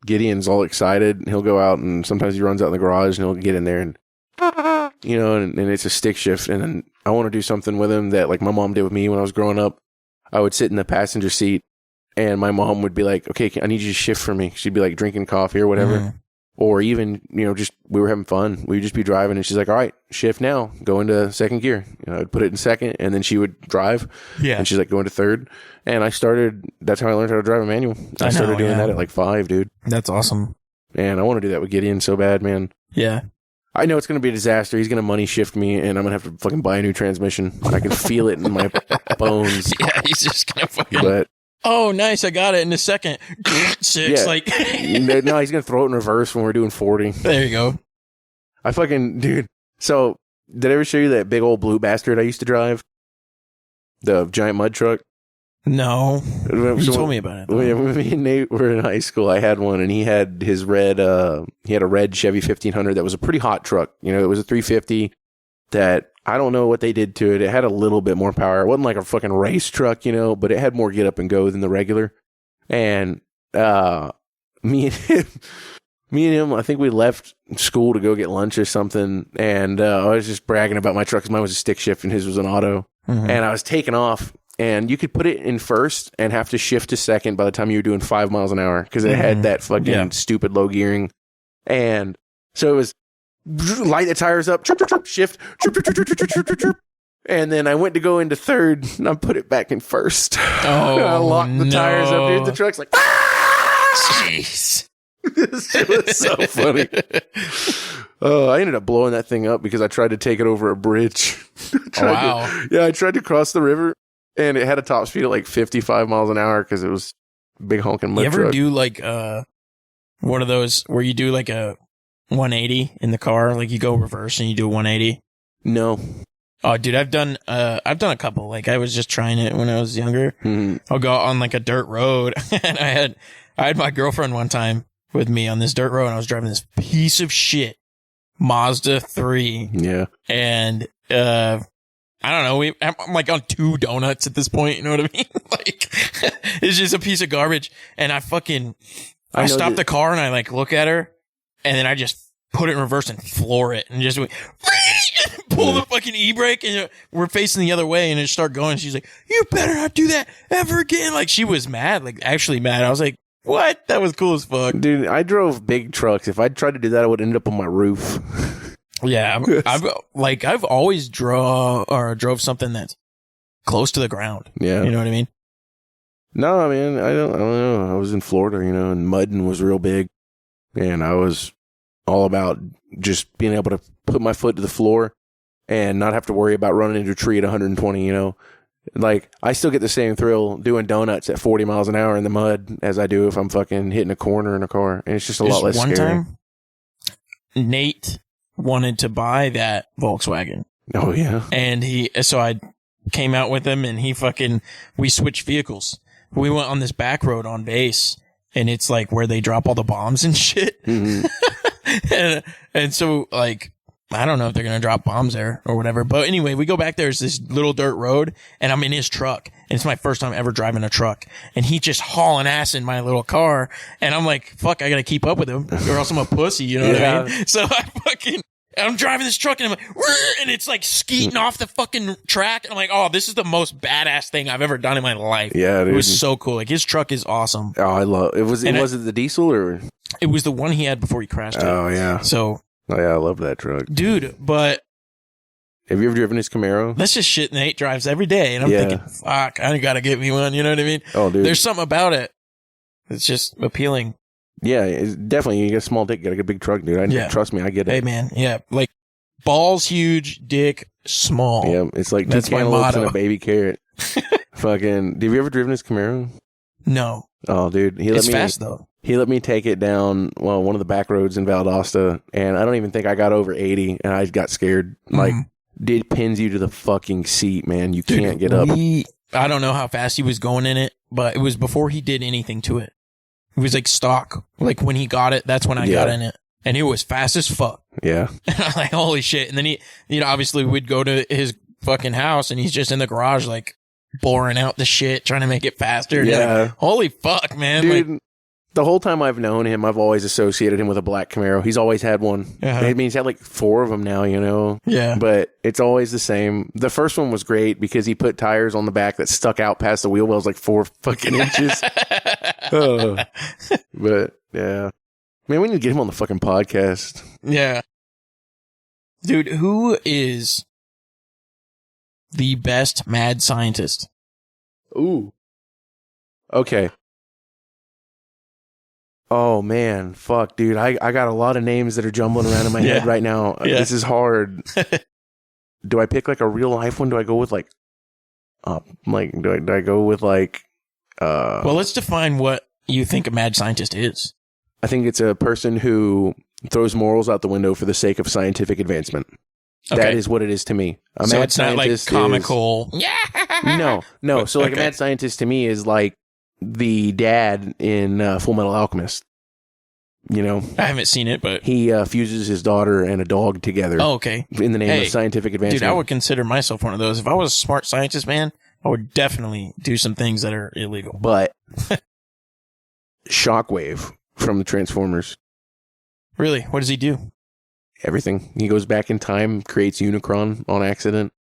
Gideon's all excited. He'll go out, and sometimes he runs out in the garage, and he'll get in there, and you know, and it's a stick shift. And then I want to do something with him that like my mom did with me when I was growing up. I would sit in the passenger seat, and my mom would be like, okay, I need you to shift for me. She'd be like drinking coffee or whatever. Mm. Or even, you know, just we were having fun. We would just be driving, and she's like, all right, shift now. Go into second gear. You know, I'd put it in second, and then she would drive. Yeah. And she's like, go into third. And that's how I learned how to drive a manual. I started doing that at like 5, dude. That's awesome. And I want to do that with Gideon so bad, man. Yeah. I know it's going to be a disaster. He's going to money shift me, and I'm going to have to fucking buy a new transmission. I can feel it in my bones. Yeah, he's just gonna fucking. But Oh, nice! I got it in a second. Six, Yeah. like. no, he's going to throw it in reverse when we're doing 40. There you go. I fucking, dude. So, did I ever show you that big old blue bastard I used to drive? The giant mud truck? No, you So, told me about it. though. When me and Nate were in high school, I had one, and he had his red. He had a red Chevy 1500 that was a pretty hot truck. You know, it was a 350 that I don't know what they did to it. It had a little bit more power. It wasn't like a fucking race truck, you know, but it had more get up and go than the regular. And me and him, I think we left school to go get lunch or something, and I was just bragging about my truck because mine was a stick shift and his was an auto, Mhm. and I was taking off. And you could put it in first and have to shift to second by the time you were doing 5 miles an hour because it had that fucking stupid low gearing. And so it was light the tires up, shift, and then I went to go into third and I put it back in first. Oh, And I locked the tires up, dude. The truck's like, jeez. it was so funny. Oh, I ended up blowing that thing up because I tried to take it over a bridge. Wow. I tried to cross the river. And it had a top speed of like 55 miles an hour because it was a big honking mud You ever truck. do like one of those where you do like a 180 in the car, like you go reverse and you do a 180? No. Oh, dude, I've done a couple. Like I was just trying it when I was younger. I'll go on like a dirt road, and I had my girlfriend one time with me on this dirt road, and I was driving this piece of shit Mazda 3, Yeah. and I don't know. I'm like on 2 donuts at this point. You know what I mean? Like, it's just a piece of garbage. And I stop the car and I like look at her, and then I just put it in reverse and floor it and just went, pull the fucking e-brake, and we're facing the other way, and it start going. She's like, "You better not do that ever again." Like, she was mad, like actually mad. I was like, "What? That was cool as fuck." Dude, I drove big trucks. If I'd tried to do that, I would end up on my roof. Yeah, I've always drove something that's close to the ground. Yeah. You know what I mean? No, man, I don't know. I was in Florida, you know, and mudding was real big. And I was all about just being able to put my foot to the floor and not have to worry about running into a tree at 120, you know. Like, I still get the same thrill doing donuts at 40 miles an hour in the mud as I do if I'm fucking hitting a corner in a car. And it's just a lot less one scary. time, Nate wanted to buy that Volkswagen, Oh, yeah. and so I came out with him, and we switched vehicles. We went on this back road on base, and it's like where they drop all the bombs and shit. Mm-hmm. and so like, I don't know if they're going to drop bombs there or whatever. But anyway, we go back there. It's this little dirt road, and I'm in his truck, and it's my first time ever driving a truck, and he just hauling ass in my little car. And I'm like, fuck, I got to keep up with him or else I'm a pussy. You know what I mean? So I'm driving this truck, and I'm like, "Rrr," and it's like skeeting off the fucking track. And I'm like, oh, this is the most badass thing I've ever done in my life. Yeah, It dude. was so cool. Like, his truck is awesome. Oh, I love it. Was it the diesel or? It was the one he had before he crashed it. Oh, yeah. So, Oh, yeah, I love that truck. dude, but Have you ever driven his Camaro? that's just shit Nate drives every day. And I'm Yeah. thinking, fuck, I gotta get me one. You know what I mean? Oh, dude. There's something about it. It's just appealing. Yeah, it's definitely. You get a small dick, you got a big truck, dude. Yeah. Trust me, I get it. Hey, man. Yeah. Like, balls huge, dick small. Yeah, it's like two That's my cantaloupes and motto. a baby carrot. Fucking. Have you ever driven his Camaro? No. Oh, dude, It's fast, though. He let me take it down one of the back roads in Valdosta, and I don't even think I got over 80, and I got scared. Like, it pins you to the fucking seat, man. You can't get up. I don't know how fast he was going in it, but it was before he did anything to it. It was like stock. Like, when he got it, that's when I got in it. And it was fast as fuck. Yeah. And I'm like, holy shit. And then he, obviously we'd go to his fucking house, and he's just in the garage, like, boring out the shit, trying to make it faster. And you're Yeah. like, holy fuck, man. Dude, Like, the whole time I've known him, I've always associated him with a black Camaro. He's always had one. Uh-huh. I mean, he's had like 4 of them now, you know? yeah. But it's always the same. The first one was great because he put tires on the back that stuck out past the wheel wells like 4 fucking inches. But yeah. Man, we need to get him on the fucking podcast. Yeah. Dude, who is the best mad scientist? Ooh. Okay. Oh man, fuck, dude. I got a lot of names that are jumbling around in my head right now. Yeah. This is hard. Do I pick like a real life one? Do I go with like do I go with like Well, let's define what you think a mad scientist is. I think it's a person who throws morals out the window for the sake of scientific advancement. Okay. That is what it is to me. A So mad it's not like scientist comical. No. So like Okay. a mad scientist to me is like the dad in Full Metal Alchemist. You know, I haven't seen it, but he fuses his daughter and a dog together oh, okay. in the name Hey, of scientific advancement. Dude, I would consider myself one of those. If I was a smart scientist, man, I would definitely do some things that are illegal. But Shockwave from the Transformers, Really? What does he do? everything. He goes back in time, creates Unicron on accident.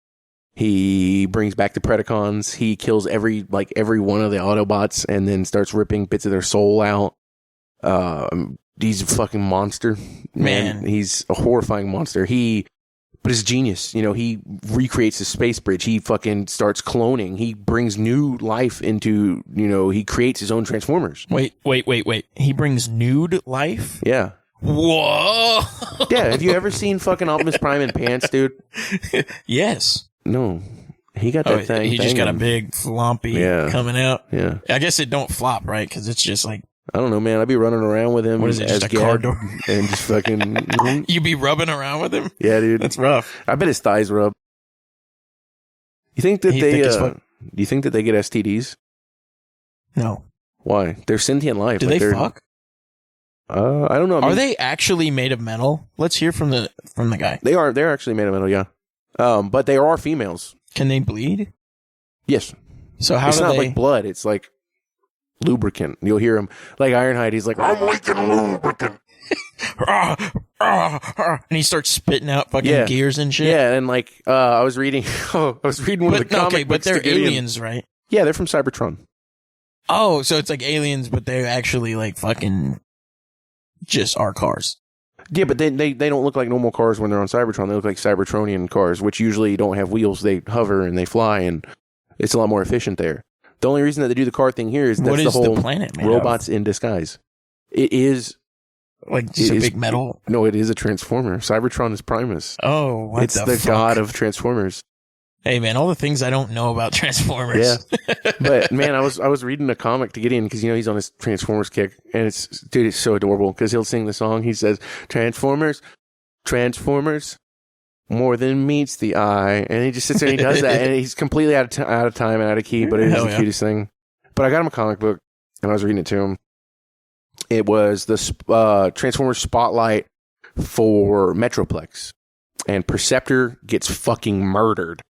He brings back the Predacons. He kills every one of the Autobots and then starts ripping bits of their soul out. He's a fucking monster, man. He's a horrifying monster. But it's genius. You know, he recreates the space bridge. He fucking starts cloning. He brings new life into, you know, he creates his own Transformers. Wait. He brings nude life? Yeah. Whoa! Yeah. Have you ever seen fucking Optimus Prime in pants, dude? Yes. No. He got that thing. He just got a banging. big floppy Yeah. coming out. Yeah. I guess it don't flop, right? Because it's just like, I don't know, man. I'd be running around with him what is it, as just a car Gad door? and just fucking. You be rubbing around with him? Yeah, dude. That's rough. I bet his thighs rub. You think that You they? think it's Do you think that they get STDs? No. Why? They're sentient life. Do Like, they they're- fuck? I don't know. I Are mean, they actually made of metal? Let's hear from the guy. They are. They're actually made of metal. Yeah. But they are females. Can they bleed? Yes. So how It's do not they? like blood. It's like lubricant. You'll hear him like Ironhide. He's like, I'm leaking lubricant. And he starts spitting out fucking Yeah. gears and shit. Yeah, and like I was reading. I was reading one of the comic but books they're to get in. aliens, right? Yeah, they're from Cybertron. Oh, so it's like aliens, but they're actually like fucking just our cars. Yeah, but they don't look like normal cars when they're on Cybertron. They look like Cybertronian cars, which usually don't have wheels. They hover and they fly, and it's a lot more efficient there. The only reason that they do the car thing here is that's What the is whole the planet made robots in disguise. It is of? Like just it a is- big metal. no, it is a Transformer. Cybertron is Primus. Oh, what It's the the fuck? god of Transformers. Hey man, all the things I don't know about Transformers. Yeah. But man, I was reading a comic to get in because you know he's on his Transformers kick, and it's so adorable because he'll sing the song. He says, Transformers, more than meets the eye, and he just sits there and he does that, and he's completely out of time and out of key, but it is Hell the yeah. cutest thing. But I got him a comic book, and I was reading it to him. It was the Transformers Spotlight for Metroplex, and Perceptor gets fucking murdered.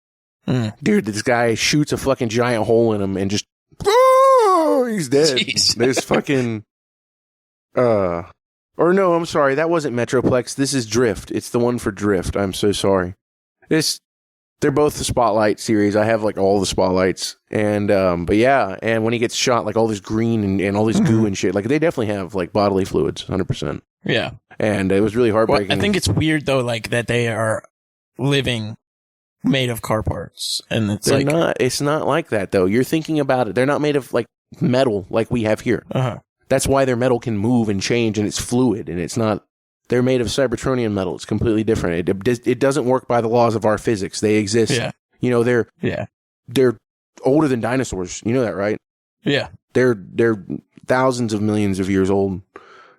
Mm. Dude, this guy shoots a fucking giant hole in him and just he's dead. Jeez. There's fucking or no, I'm sorry, that wasn't Metroplex. This is Drift. It's the one for Drift. I'm so sorry. They're both the Spotlight series. I have like all the Spotlights. And but yeah, and when he gets shot, like all this green and all this goo and shit, like they definitely have like bodily fluids, 100%. Yeah. And it was really Well, heartbreaking. I think it's weird though, like that they are living made of car parts, and it's they're like, not. It's not like that though. You're thinking about it. They're not made of like metal like we have here. That's why their metal can move and change, and it's fluid, and it's not. They're made of Cybertronian metal. It's completely different. It doesn't work by the laws of our physics. They exist. Yeah. You know, Yeah. they're older than dinosaurs. You know that, right? Yeah. They're thousands of millions of years old.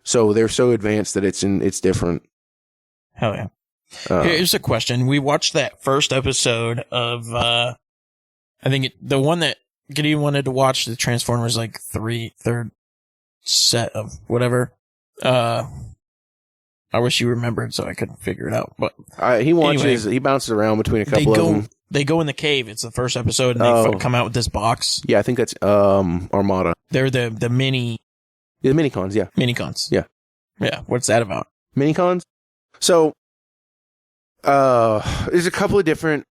So they're so advanced that it's different. Hell yeah. Uh, Here's a question. We watched that first episode of, I think the one that Gideon wanted to watch, the Transformers, like third set of whatever. I wish you remembered so I could figure it out. But he bounces around between a they couple of go them. they go in the cave. It's the first episode, and they come out with this box. Yeah, I think that's Armada. They're the mini Yeah, the Minicons, yeah. minicons. Yeah. Yeah. What's that about? Minicons? So, there's a couple of different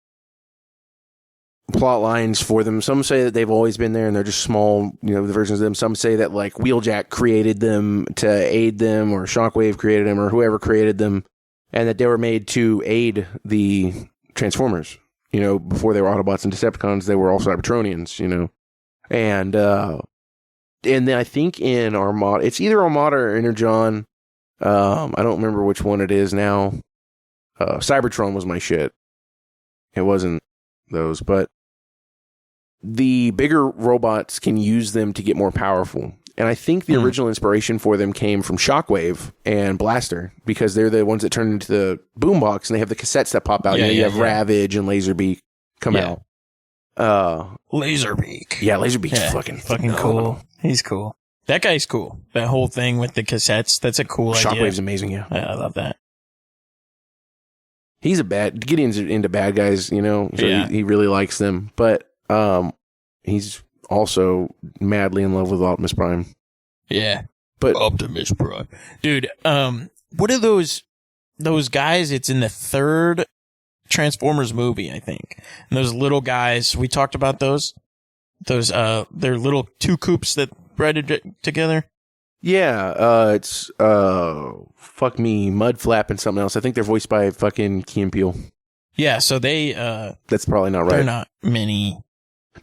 plot lines for them. Some say that they've always been there and they're just small, you know, the versions of them. Some say that like Wheeljack created them to aid them, or Shockwave created them, or whoever created them, and that they were made to aid the Transformers. You know, before they were Autobots and Decepticons, they were all Cybertronians, you know. And And then I think in Armada, it's either Armada or Energon. I don't remember which one it is now. Cybertron was my shit. It wasn't those, but the bigger robots can use them to get more powerful. And I think the original inspiration for them came from Shockwave and Blaster, because they're the ones that turn into the boombox and they have the cassettes that pop out. You have Ravage and Laserbeak come out. Laserbeak. Yeah, Laserbeak's fucking cool. He's cool. That guy's cool. That whole thing with the cassettes, that's a cool idea. Shockwave's amazing, yeah. I love that. Gideon's into bad guys, you know, so he really likes them. But he's also madly in love with Optimus Prime. Yeah. But Optimus Prime. Dude, what are those guys? It's in the third Transformers movie, I think. And those little guys, we talked about those. They're little two coops that bred together. yeah, it's fuck me, Mudflap and something else. I think they're voiced by fucking Key and Peele. Yeah, so they That's probably not right. they're not mini.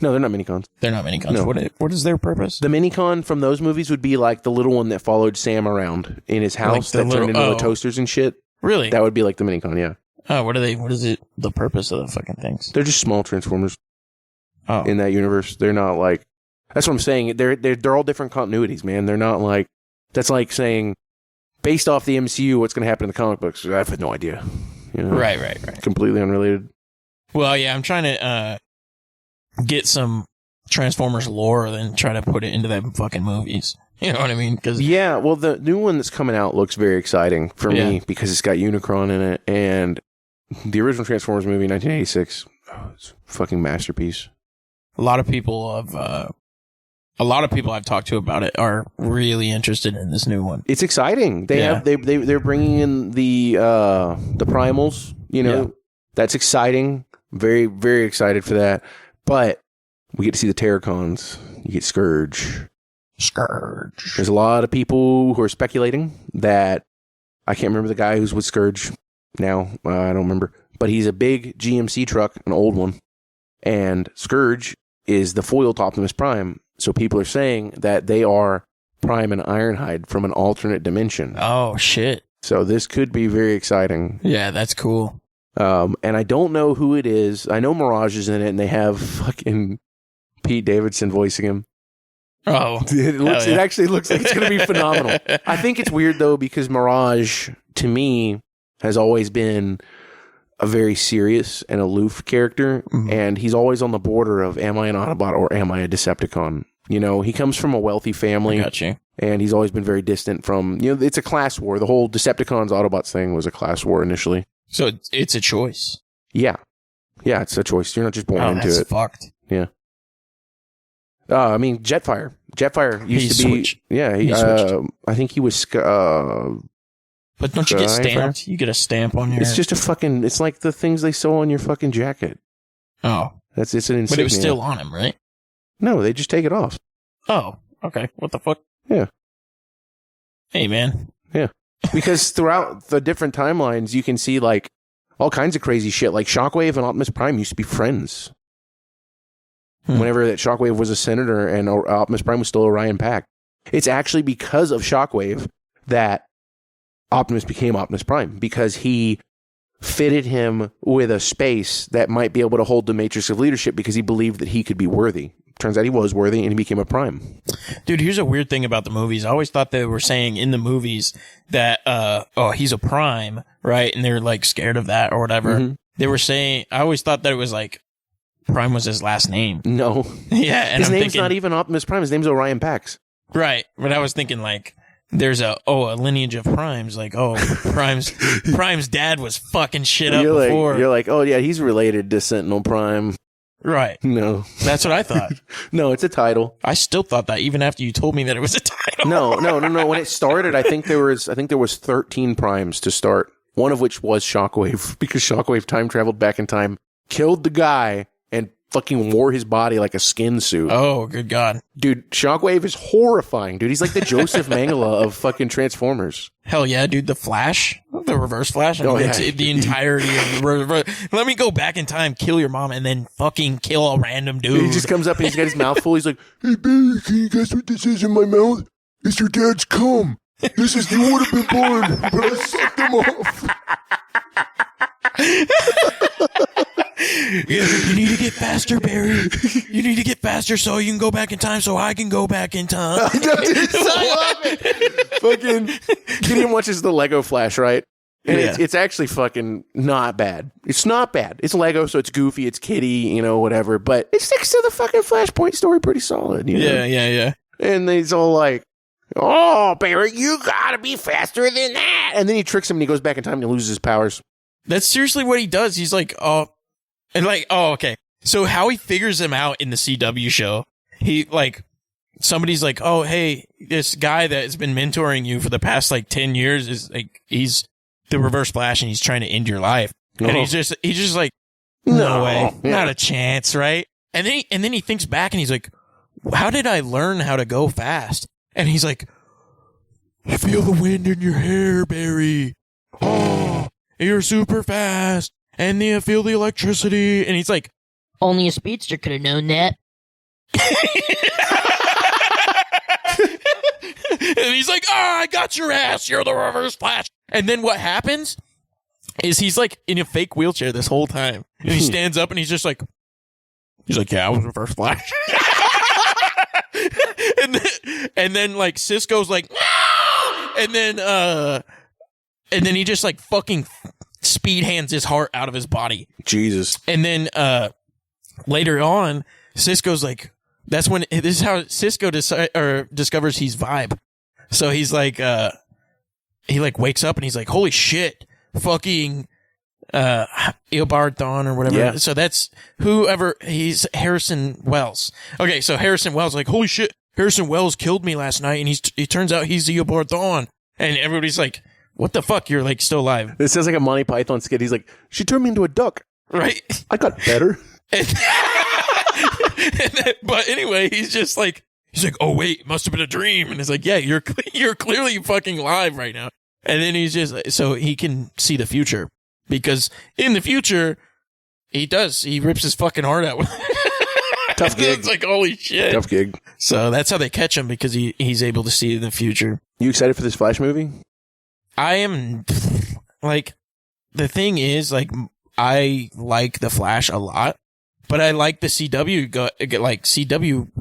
No, they're not minicons. They're not minicons. No. What is their purpose? The minicon from those movies would be like the little one that followed Sam around in his house Like that the turned into little- the toasters and shit. Really? That would be like the minicon, yeah. Oh, what is it? The purpose of the fucking things? They're just small Transformers Oh, in that universe. They're not like... That's what I'm saying. They're all different continuities, man. They're not like... That's like saying, based off the MCU, what's going to happen in the comic books? I have no idea. You know? right. Completely unrelated. Well, yeah, I'm trying to get some Transformers lore, then try to put it into them fucking movies. You know what I mean? Because Yeah, well, the new one that's coming out looks very exciting for me Yeah. because it's got Unicron in it, and the original Transformers movie, 1986, it's a fucking masterpiece. a lot of people I've talked to about it are really interested in this new one. It's exciting. They're bringing in the primals. You know, Yeah. that's exciting. Very, very excited for that. But we get to see the Terracons. You get Scourge. There's a lot of people who are speculating that I can't remember the guy who's with Scourge now. I don't remember, but he's a big GMC truck, an old one, and Scourge is the foil to Optimus Prime. So people are saying that they are Prime and Ironhide from an alternate dimension. Oh shit! So this could be very exciting. Yeah, that's cool. And I don't know who it is. I know Mirage is in it, and they have fucking Pete Davidson voicing him. Oh, It actually looks like it's going to be phenomenal. I think it's weird though because Mirage, to me, has always been a very serious and aloof character, and he's always on the border of am I an Autobot or am I a Decepticon? You know, he comes from a wealthy family, Got you. and he's always been very distant from, you know, it's a class war. The whole Decepticons Autobots thing was a class war initially. So it's a choice. Yeah, it's a choice. You're not just born into that's it. fucked. I mean, Jetfire used to be. switched. Yeah, He switched. I think he was. But don't you get Skyfire? stamped? You get a stamp on your. It's just a fucking. It's like the things they sew on your fucking jacket. Oh, It's an insignia. but it was still on him, right? No, they just take it off. Oh, okay. What the fuck? Yeah. Hey, man. Because throughout the different timelines, you can see like all kinds of crazy shit. Like Shockwave and Optimus Prime used to be friends. Whenever that Shockwave was a senator and Optimus Prime was still Orion Pack. It's actually because of Shockwave that Optimus became Optimus Prime, because he fitted him with a space that might be able to hold the matrix of leadership because he believed that he could be worthy. Turns out he was worthy and he became a Prime. Dude, here's a weird thing about the movies. I always thought they were saying in the movies that, he's a Prime, right? And they're like scared of that or whatever. Mhm. They were saying, I always thought that it was like Prime was his last name. No. Yeah. And His I'm name's thinking, not even Optimus Prime. His name's Orion Pax. right. But I was thinking like, there's a lineage of Primes. Like, Prime's dad was fucking shit up before. You're like, oh yeah, he's related to Sentinel Prime. Right. No. That's what I thought. No, it's a title. I still thought that even after you told me that it was a title. No. When it started, I think there was 13 Primes to start. One of which was Shockwave, because Shockwave time traveled back in time, killed the guy, and fucking wore his body like a skin suit. Oh, good God. Dude, Shockwave is horrifying, dude. He's like the Joseph Mangala of fucking Transformers. Hell yeah, dude. The Flash, the Reverse Flash. I mean, Oh, yeah. it's the entirety of let me go back in time, kill your mom, and then fucking kill a random dude. He just comes up and he's got his mouth full. He's like, "Hey, Barry, can you guess what this is in my mouth? It's your dad's cum. This is, you would have been born, but I sucked him off." You need to get faster, Barry. You need to get faster so you can go back in time so I can go back in time. I love it. Fucking Gideon watches the Lego Flash, right? And Yeah. it's actually fucking not bad. It's not bad. It's Lego, so it's goofy, it's kiddie, whatever. But it sticks to the fucking Flashpoint story pretty solid. You know? Yeah. And he's all like, "Oh, Barry, you gotta be faster than that." And then he tricks him and he goes back in time and he loses his powers. That's seriously what he does. He's like, okay. So how he figures him out in the CW show, somebody's like, "Oh, hey, this guy that has been mentoring you for the past 10 years is he's the Reverse Flash and he's trying to end your life." And he's just like, no way, Yeah. not a chance, right? And then he thinks back and he's like, how did I learn how to go fast? And he's like, "You feel the wind in your hair, Barry. Oh, you're super fast. And you feel the electricity." And he's like, Only a speedster could have known that. and he's like, "Oh, I got your ass. You're the Reverse Flash." And then what happens is he's like in a fake wheelchair this whole time. And he stands up and he's like, "Yeah, I was Reverse Flash." and then Cisco's like, "No!" And then he just fucking speed hands his heart out of his body. Jesus. And then later on, Cisco's like, this is how Cisco discovers he's Vibe. So he's like, he wakes up and he's like, "Holy shit, fucking Eobard Thawne," or whatever. Yeah. So that's he's Harrison Wells. Okay, so Harrison Wells "Holy shit, Harrison Wells killed me last night," and it turns out he's Eobard Thawne. And everybody's like, "What the fuck? You're still alive." This sounds like a Monty Python skit. He's like, "She turned me into a duck. Right? I got better." But anyway, he's like, "Oh wait, it must have been a dream." And it's like, "Yeah, you're clearly fucking live right now." And then he's just, so he can see the future, because in the future he rips his fucking heart out. Tough gig. It's like, holy shit. Tough gig. So that's how they catch him, because he's able to see the future. You excited for this Flash movie? I am, the thing is, I like the Flash a lot, but I like the CW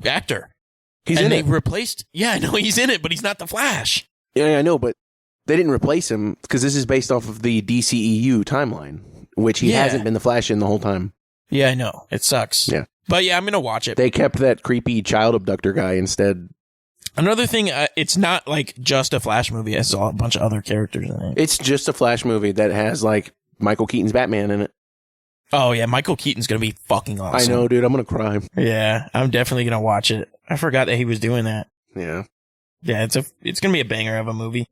actor. He's and in they it. replaced, yeah, I know he's in it, but he's not the Flash. Yeah, I know, but they didn't replace him because this is based off of the DCEU timeline, which he Yeah. hasn't been the Flash in the whole time. Yeah, I know. It sucks. Yeah. But yeah, I'm going to watch it. They kept that creepy child abductor guy instead. Another thing, it's not just a Flash movie. It has a bunch of other characters in it. It's just a Flash movie that has Michael Keaton's Batman in it. Oh yeah, Michael Keaton's going to be fucking awesome. I know, dude. I'm going to cry. Yeah, I'm definitely going to watch it. I forgot that he was doing that. Yeah. Yeah, it's going to be a banger of a movie.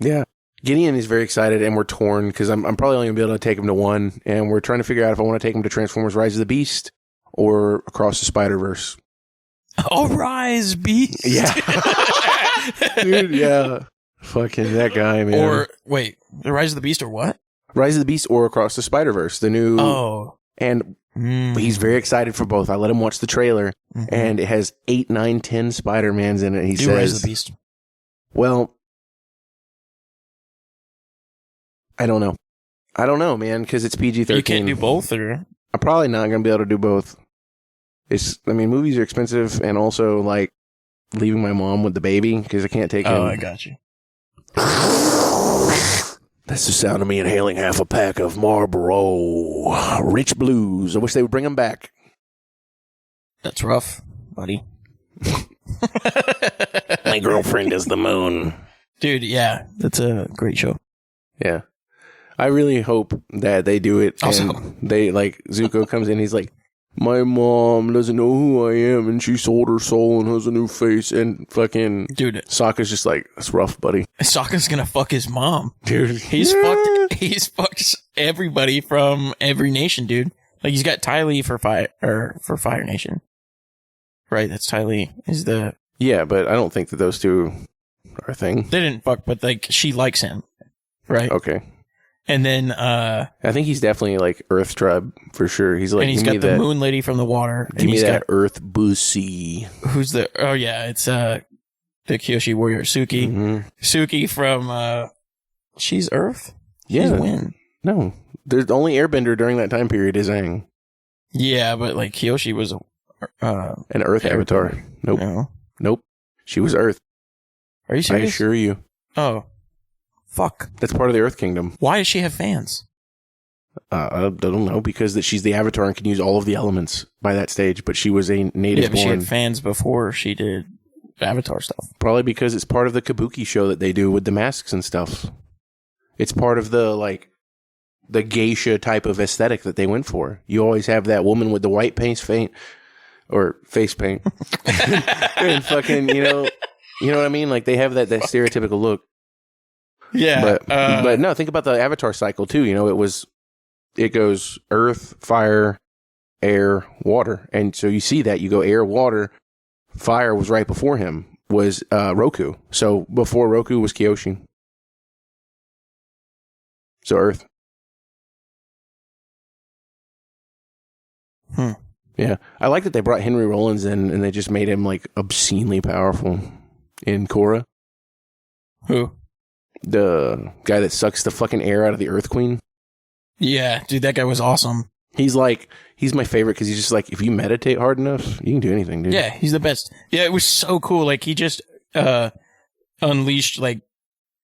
Yeah. Gideon is very excited, and we're torn because I'm probably only going to be able to take him to one, and we're trying to figure out if I want to take him to Transformers Rise of the Beast or Across the Spider-Verse. Oh, Rise Beast. Yeah. Dude, yeah. Fucking that guy, man. Or, wait, The Rise of the Beast or what? Rise of the Beast or Across the Spider-Verse, the new... Oh. And he's very excited for both. I let him watch the trailer, and it has 8, 9, 10 Spider-Mans in it. He says... Rise of the Beast. Well... I don't know, man, because it's PG-13. You can't do both, or... I'm probably not going to be able to do both. Movies are expensive, and also, leaving my mom with the baby, because I can't take him. Oh, I got you. That's the sound of me inhaling half a pack of Marlboro Rich Blues. I wish they would bring them back. That's rough, buddy. My girlfriend is the moon. Dude, yeah, that's a great show. Yeah. I really hope that they do it. Also- And they, Zuko comes in, he's like, "My mom doesn't know who I am, and she sold her soul and has a new face." And fucking Dude, Sokka's just like, "That's rough, buddy." Sokka's gonna fuck his mom. Dude. He's fucked everybody from every nation, dude. Like he's got Ty Lee for Fire Nation. Right, that's Ty Lee. Is the Yeah, but I don't think that those two are a thing. they didn't fuck, but like she likes him. Right? Okay. And then I think he's definitely like Earth Tribe for sure. He's like, and he's give me got the that, moon lady from the water. give And me he's that got Earth Bussy. who's the it's the Kyoshi warrior Suki. Mhm. Suki from she's Earth? She's Yeah. Wind. No. There's the only airbender during that time period is Aang. Yeah, but like Kyoshi was An Earth Airbender. avatar. Nope. no. Nope. She was Earth. Are you I serious? assure you. Oh. Fuck. That's part of the Earth Kingdom. Why does she have fans? I don't know, because that she's the avatar and can use all of the elements by that stage, but she was a Yeah, native but she born. had fans before she did Avatar stuff. Probably because it's part of the kabuki show that they do with the masks and stuff. It's part of the geisha type of aesthetic that they went for. You always have that woman with the white face paint and fucking, you know what I mean? Like they have that stereotypical look. Yeah. But no, think about the Avatar cycle too. You know, it goes earth, fire, air, water. And so you see that you go air, water, fire was right before him was Roku. So before Roku was Kyoshi. So earth. Yeah. I like that they brought Henry Rollins in and they just made him like obscenely powerful in Korra. Who? The guy that sucks the fucking air out of the Earth Queen. Yeah, dude, that guy was awesome. He's my favorite because he's just like, if you meditate hard enough, you can do anything, dude. Yeah, he's the best. Yeah, it was so cool. Like he just unleashed like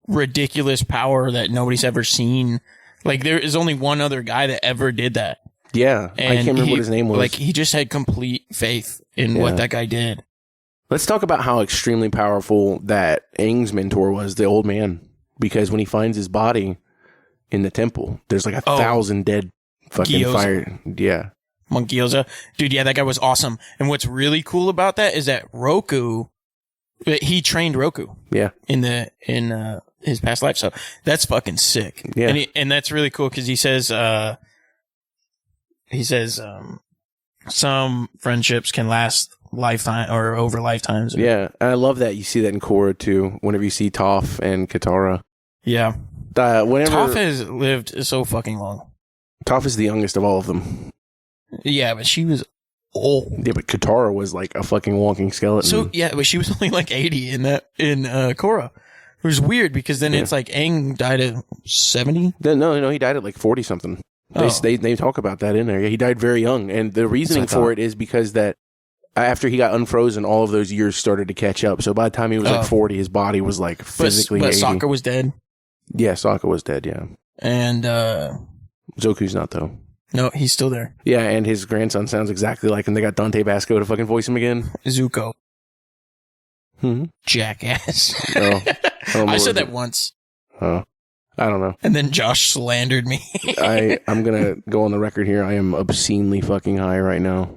ridiculous power that nobody's ever seen. Like there is only one other guy that ever did that. Yeah. And I can't remember what his name was. Like he just had complete faith in what that guy did. Let's talk about how extremely powerful that Aang's mentor was, the old man. Because when he finds his body in the temple, there's like 1,000 dead fucking Gyoza. fire. Yeah. Monk Gyoza. Dude, yeah, that guy was awesome. And what's really cool about that is that Roku, he trained Roku. Yeah. In his past life. So that's fucking sick. Yeah. And that's really cool because he says, some friendships can last lifetime or over lifetimes. Yeah. And I love that you see that in Korra too, whenever you see Toph and Katara. Yeah. Whenever Toph has lived so fucking long. Toph is the youngest of all of them. Yeah, but she was old. Yeah, but Katara was like a fucking walking skeleton. So yeah, but she was only like 80 in Korra. It was weird because then it's like Aang died at 70. No, he died at like 40 something. They talk about that in there. Yeah, he died very young, and the reasoning for it is because that after he got unfrozen, all of those years started to catch up. So by the time he was like 40, his body was like physically. But 80. Sokka was dead. Yeah, Sokka was dead. Yeah, and Zoku's not though. No, he's still there. Yeah, and his grandson sounds exactly like him. They got Dante Basco to fucking voice him again. Zuko. Jackass. I said that once. Oh, I don't know. And then Josh slandered me. I'm gonna go on the record here. I am obscenely fucking high right now.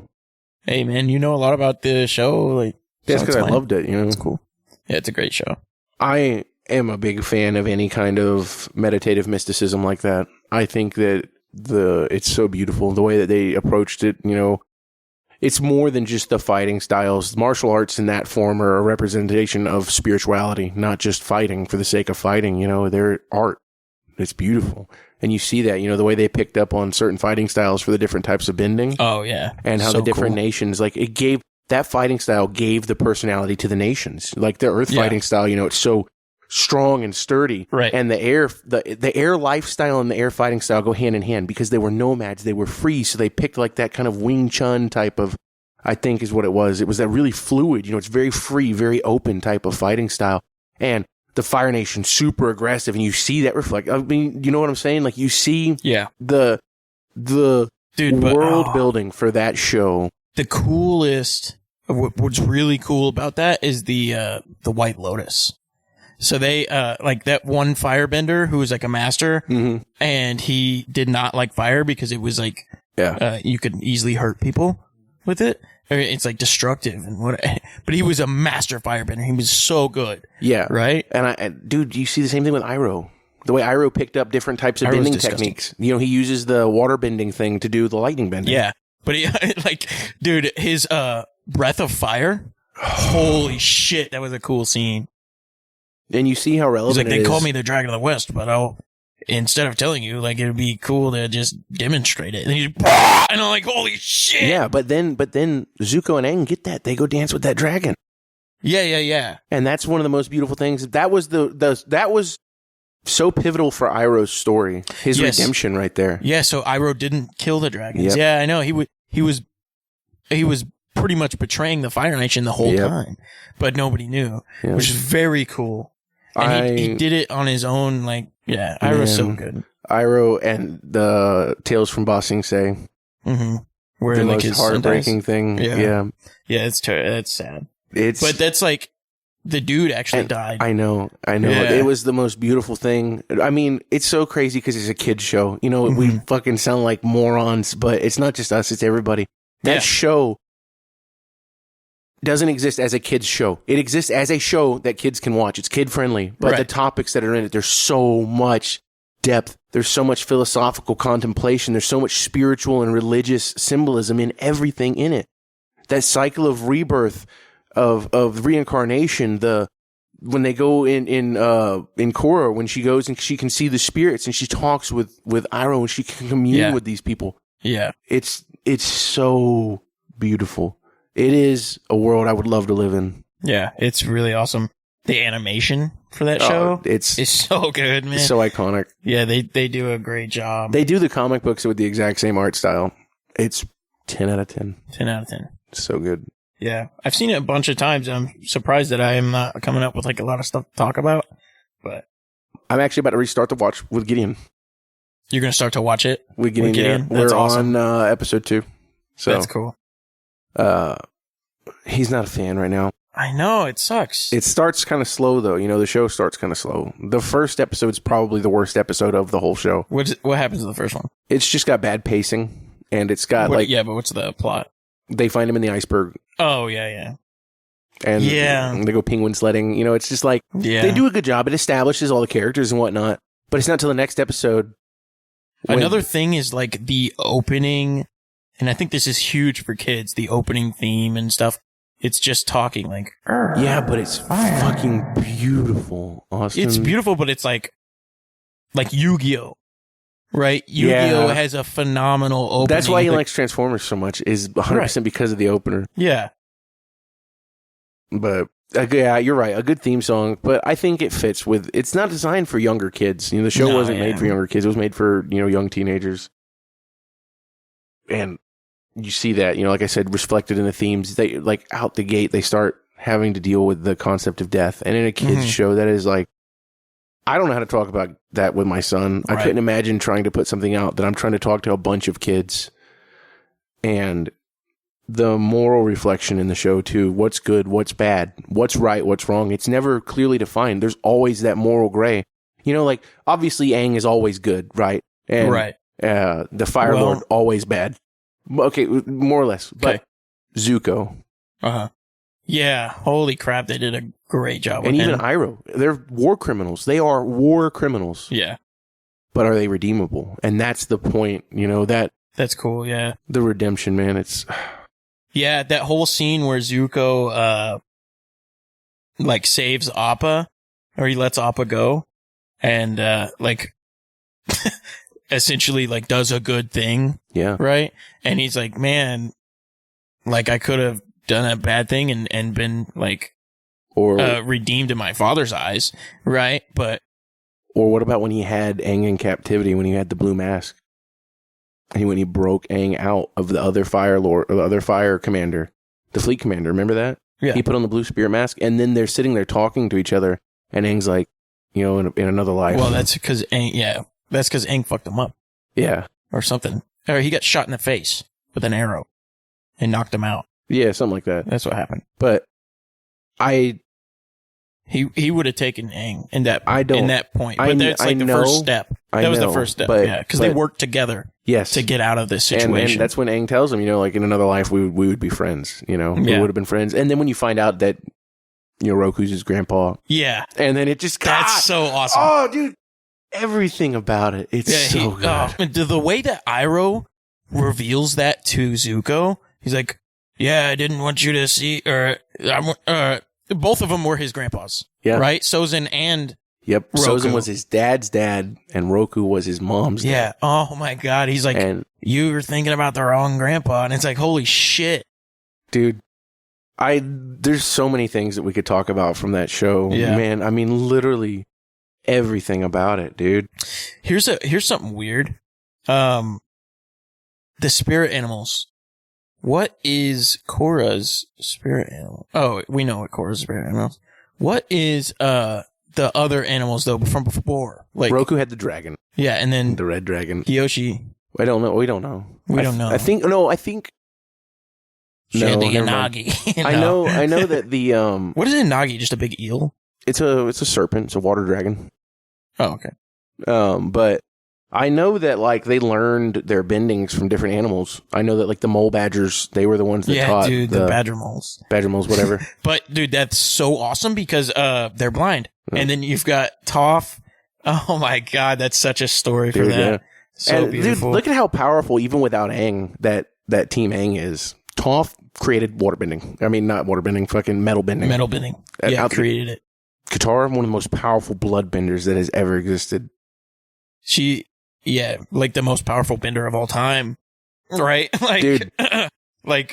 Hey man, you know a lot about the show. Like, that's so because I loved it. You know, it's cool. Yeah, it's a great show. I am a big fan of any kind of meditative mysticism like that. I think that it's so beautiful the way that they approached it. You know, it's more than just the fighting styles. Martial arts in that form are a representation of spirituality, not just fighting for the sake of fighting. You know, they're art. It's beautiful. And you see that, you know, the way they picked up on certain fighting styles for the different types of bending. Oh, yeah. And how So the different cool. nations, like that fighting style gave the personality to the nations. Like the earth fighting style, you know, it's so strong and sturdy. Right. And the air lifestyle and the air fighting style go hand in hand because they were nomads. They were free. So they picked like that kind of Wing Chun type of, I think is what it was. It was that really fluid, you know, it's very free, very open type of fighting style. And the Fire Nation, super aggressive. And you see that reflect. I mean, you know what I'm saying? Like you see the Dude, but, world building for that show. The coolest, what's really cool about that is the White Lotus. So they, like that one firebender who was like a master and he did not like fire because it was like, you could easily hurt people with it. I mean, it's like destructive and what, but he was a master firebender. He was so good. Yeah. Right. And dude, you see the same thing with Iroh. The way Iroh picked up different types of Iroh's bending disgusting. techniques. You know, he uses the water bending thing to do the lightning bending. Yeah. But he, like, dude, his breath of fire. Holy shit, that was a cool scene. And you see how He's relevant like, it they is. call me the Dragon of the West, but instead of telling you, like, it'd be cool to just demonstrate it. And he's, and I'm like, holy shit. Yeah, but then Zuko and Aang get that. They go dance with that dragon. Yeah. And that's one of the most beautiful things. That was that was so pivotal for Iroh's story. His Yes. redemption right there. Yeah, so Iroh didn't kill the dragons. Yep. Yeah, I know. He was pretty much betraying the Fire Nation the whole Yep. time, but nobody knew, Yeah. which is very cool. And he did it on his own. Like, yeah, Iroh's so Man. good. Iroh and the Tales from Ba Sing Se. Mm-hmm. Where The like most his son heartbreaking dies. thing. Yeah. Yeah, that's sad. It's But that's like the dude actually And died. I know. Yeah. It was the most beautiful thing. I mean, it's so crazy because it's a kid's show. You know, we fucking sound like morons, but it's not just us, it's everybody. That Yeah. show doesn't exist as a kid's show. It exists as a show that kids can watch. It's kid friendly, but Right. the topics that are in it, there's so much depth. There's so much philosophical contemplation. There's so much spiritual and religious symbolism in everything in it. That cycle of rebirth, of reincarnation, when they go in Korra, when she goes and she can see the spirits and she talks with Iroh and she can commune Yeah. with these people. Yeah. It's so beautiful. It is a world I would love to live in. Yeah. It's really awesome. The animation for that show It's is so good, man. so iconic. Yeah, they do a great job. They do the comic books with the exact same art style. It's 10 out of 10. 10 out of 10. So good. Yeah. I've seen it a bunch of times. I'm surprised that I am not coming up with like a lot of stuff to talk about. But I'm actually about to restart the watch with Gideon. you're going to start to watch it? With Gideon, Gideon? yeah. That's We're awesome. on episode 2. So That's cool. he's not a fan right now. I know. It sucks. It starts kind of slow, though. You know, the show starts kind of slow. The first episode's probably the worst episode of the whole show. What happens in the first one? It's just got bad pacing, and it's got Yeah, but what's the plot? they find him in the iceberg, Oh, yeah. and Yeah. they go penguin sledding. You know, it's just like Yeah. they do a good job. It establishes all the characters and whatnot, but it's not till the next episode. when- Another thing is like the opening, and I think this is huge for kids, the opening theme and stuff. It's just talking like, yeah, but it's fucking beautiful, Austin. it's beautiful, but it's like Yu-Gi-Oh, right? Yu-Gi-Oh Yeah. has a phenomenal opening. That's why he Like, likes Transformers so much. Is 100% because of the opener. yeah. But yeah, you're right. A good theme song, but I think it fits with. It's not designed for younger kids. You know, the show No, wasn't yeah. made for younger kids. It was made for young teenagers. And you see that, like I said, reflected in the themes. They like out the gate, they start having to deal with the concept of death. And in a kids Mhm. show, that is like, I don't know how to talk about that with my son. I Right. couldn't imagine trying to put something out that I'm trying to talk to a bunch of kids. And the moral reflection in the show too. What's good? What's bad? What's right? What's wrong? It's never clearly defined. There's always that moral gray. Like obviously Aang is always good, right? And Right. the Fire Well- Lord always bad. Okay, more or less. But Okay. Zuko Uh-huh. Yeah. Holy crap. They did a great job and with even him. Iroh, they're war criminals. They are war criminals. Yeah. But are they redeemable? And that's the point. That That's cool. Yeah. the redemption, man. It's Yeah, that whole scene where Zuko saves Appa, or he lets Appa go, and essentially does a good thing, yeah. right? And he's like, man, I could have done a bad thing and been Or redeemed in my father's eyes, right? But Or what about when he had Aang in captivity, when he had the blue mask? When he broke Aang out of the other Fire Lord, or the other Fire Commander, the Fleet Commander, remember that? Yeah. He put on the blue spirit mask, and then they're sitting there talking to each other, and Aang's like, in another life. well, that's because Aang fucked him up yeah. or something, or he got shot in the face with an arrow and knocked him out. Yeah, something like that. That's what happened. But He would have taken Aang in that point. I But that's I the know- first step. I That was the know, first step. but- Yeah, because they but- worked together yes. to get out of this And situation. that's when Aang tells him, in another life we would be friends, We Yeah. would have been friends. And then when you find out that, Roku's his grandpa, yeah, and then it just that's so awesome. Oh, dude. everything about it. It's so good. The way that Iroh reveals that to Zuko, he's like, "Yeah, I didn't want you to see," or both of them were his grandpas. Yeah. Right? Sozin and Yep. Roku. Sozin was his dad's dad, and Roku was his mom's dad. yeah. Oh my God. He's like, And you were thinking about the wrong grandpa, and it's like, holy shit. dude, there's so many things that we could talk about from that show. Yeah. Man, I mean, literally everything about it, dude. Here's something weird. The spirit animals. What is Korra's spirit animal? Oh, we know what Korra's spirit animal is. What is the other animals though from before? Like Roku had the dragon, yeah, and then the red dragon. Yoshi. I don't know. We don't know. We don't know. I think. No, I think. She had the never mind. Yanagi. I know. I know that the What is a Nagi? Just a big eel? it's a serpent. It's a water dragon. Oh, okay. But I know that like they learned their bendings from different animals. I know that like the mole badgers, they were the ones that Yeah, taught dude, the badger moles. badger moles, whatever. But dude, that's so awesome because they're blind. Yeah. And then you've got Toph. Oh my God, that's such a story for Dude, that. yeah. So and beautiful. dude, look at how powerful, even without Aang, that Team Aang is. Toph created waterbending. I mean, not waterbending, fucking metal bending. Metal bending. Yeah, created it. Katara, one of the most powerful bloodbenders that has ever existed. Like the most powerful bender of all time. Right? Like, Dude. like,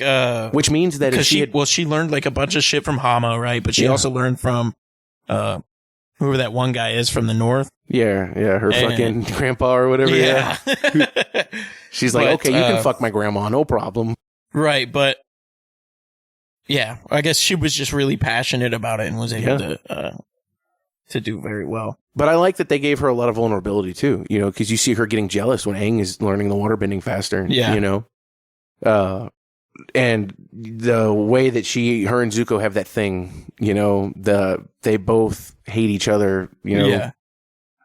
Which means that if because she had, she learned like a bunch of shit from Hama, right? But she Yeah. also learned from, whoever that one guy is from the north. yeah, her And- fucking grandpa or whatever. Yeah. She's like, But, okay, you can fuck my grandma, no problem. Right, but yeah, I guess she was just really passionate about it and was able to do very well. But I like that they gave her a lot of vulnerability too, you know, because you see her getting jealous when Aang is learning the waterbending faster. Yeah. You know? And the way that her and Zuko have that thing, you know, they both hate each other, you know, Yeah.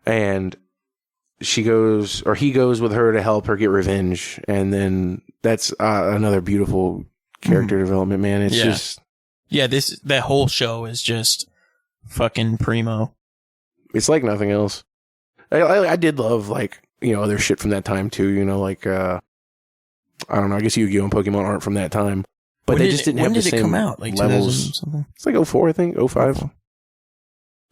and he goes with her to help her get revenge. And then that's another beautiful character development, man. It's Yeah. just, Yeah, that whole show is just fucking primo. it's like nothing else. I did love, like, you know, other shit from that time too, you know, like, I don't know, I guess Yu-Gi-Oh! And Pokemon aren't from that time. But they just didn't have the same When did it come out? Like levels. 2000 something? It's like 04, I think, 05.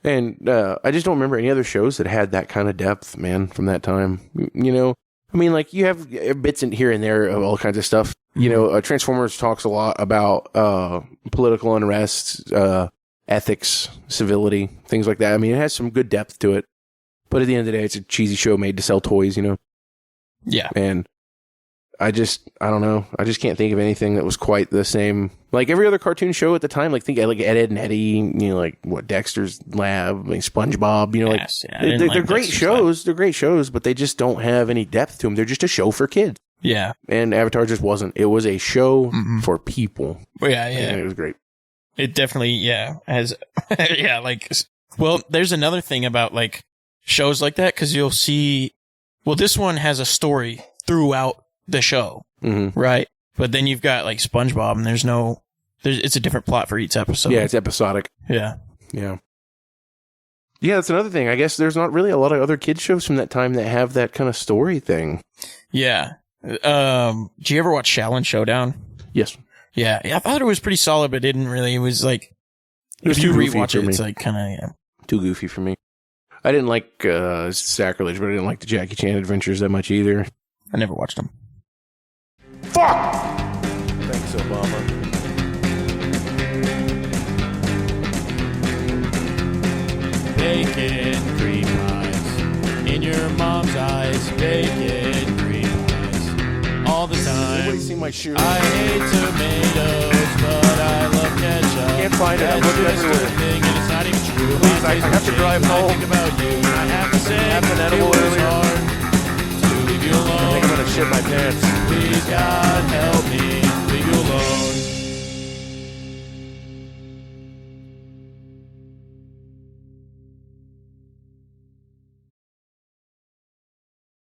And I just don't remember any other shows that had that kind of depth, man, from that time. You know, I mean, like, you have bits in here and there of all kinds of stuff. You know, Transformers talks a lot about political unrest, ethics, civility, things like that. I mean, it has some good depth to it. But at the end of the day, it's a cheesy show made to sell toys, you know? Yeah. And I don't know. I just can't think of anything that was quite the same. Like every other cartoon show at the time, like think like Ed, Ed and Eddie, you know, like what, Dexter's Lab, like SpongeBob, you know, Yes, like yeah, I didn't they're like great Dexter's shows. They're great shows, but they just don't have any depth to them. They're just a show for kids. Yeah. And Avatar just wasn't. It was a show for people. Well, yeah, And yeah. it was great. It definitely, has, yeah, like, well, there's another thing about, like, shows like that, because you'll see, well, this one has a story throughout the show, right? But then you've got, like, SpongeBob, and it's a different plot for each episode. Yeah, it's episodic. Yeah. Yeah. Yeah, that's another thing. I guess there's not really a lot of other kids shows from that time that have that kind of story thing. Yeah. Do you ever watch Shaolin Showdown? Yes. Yeah. I thought it was pretty solid, but didn't really. It was like, It was if you too goofy rewatch for it, me. it's like kind of, yeah. Too goofy for me. I didn't like Sacrilege, but I didn't like the Jackie Chan adventures that much either. I never watched them. Fuck! Thanks, Obama. Bacon cream pies in your mom's eyes. Bacon cream pies all the Everybody time. see my shoe? I hate tomatoes, but I love ketchup. Can't find it. I'm That's looking just everywhere. a thing, and it's not even true. Please, My I taste have to will drive change when home. I think about you, and I have to say Have an edible it was earlier. hard to leave you I think I'm alone. gonna shit my pants. Please, God, help me.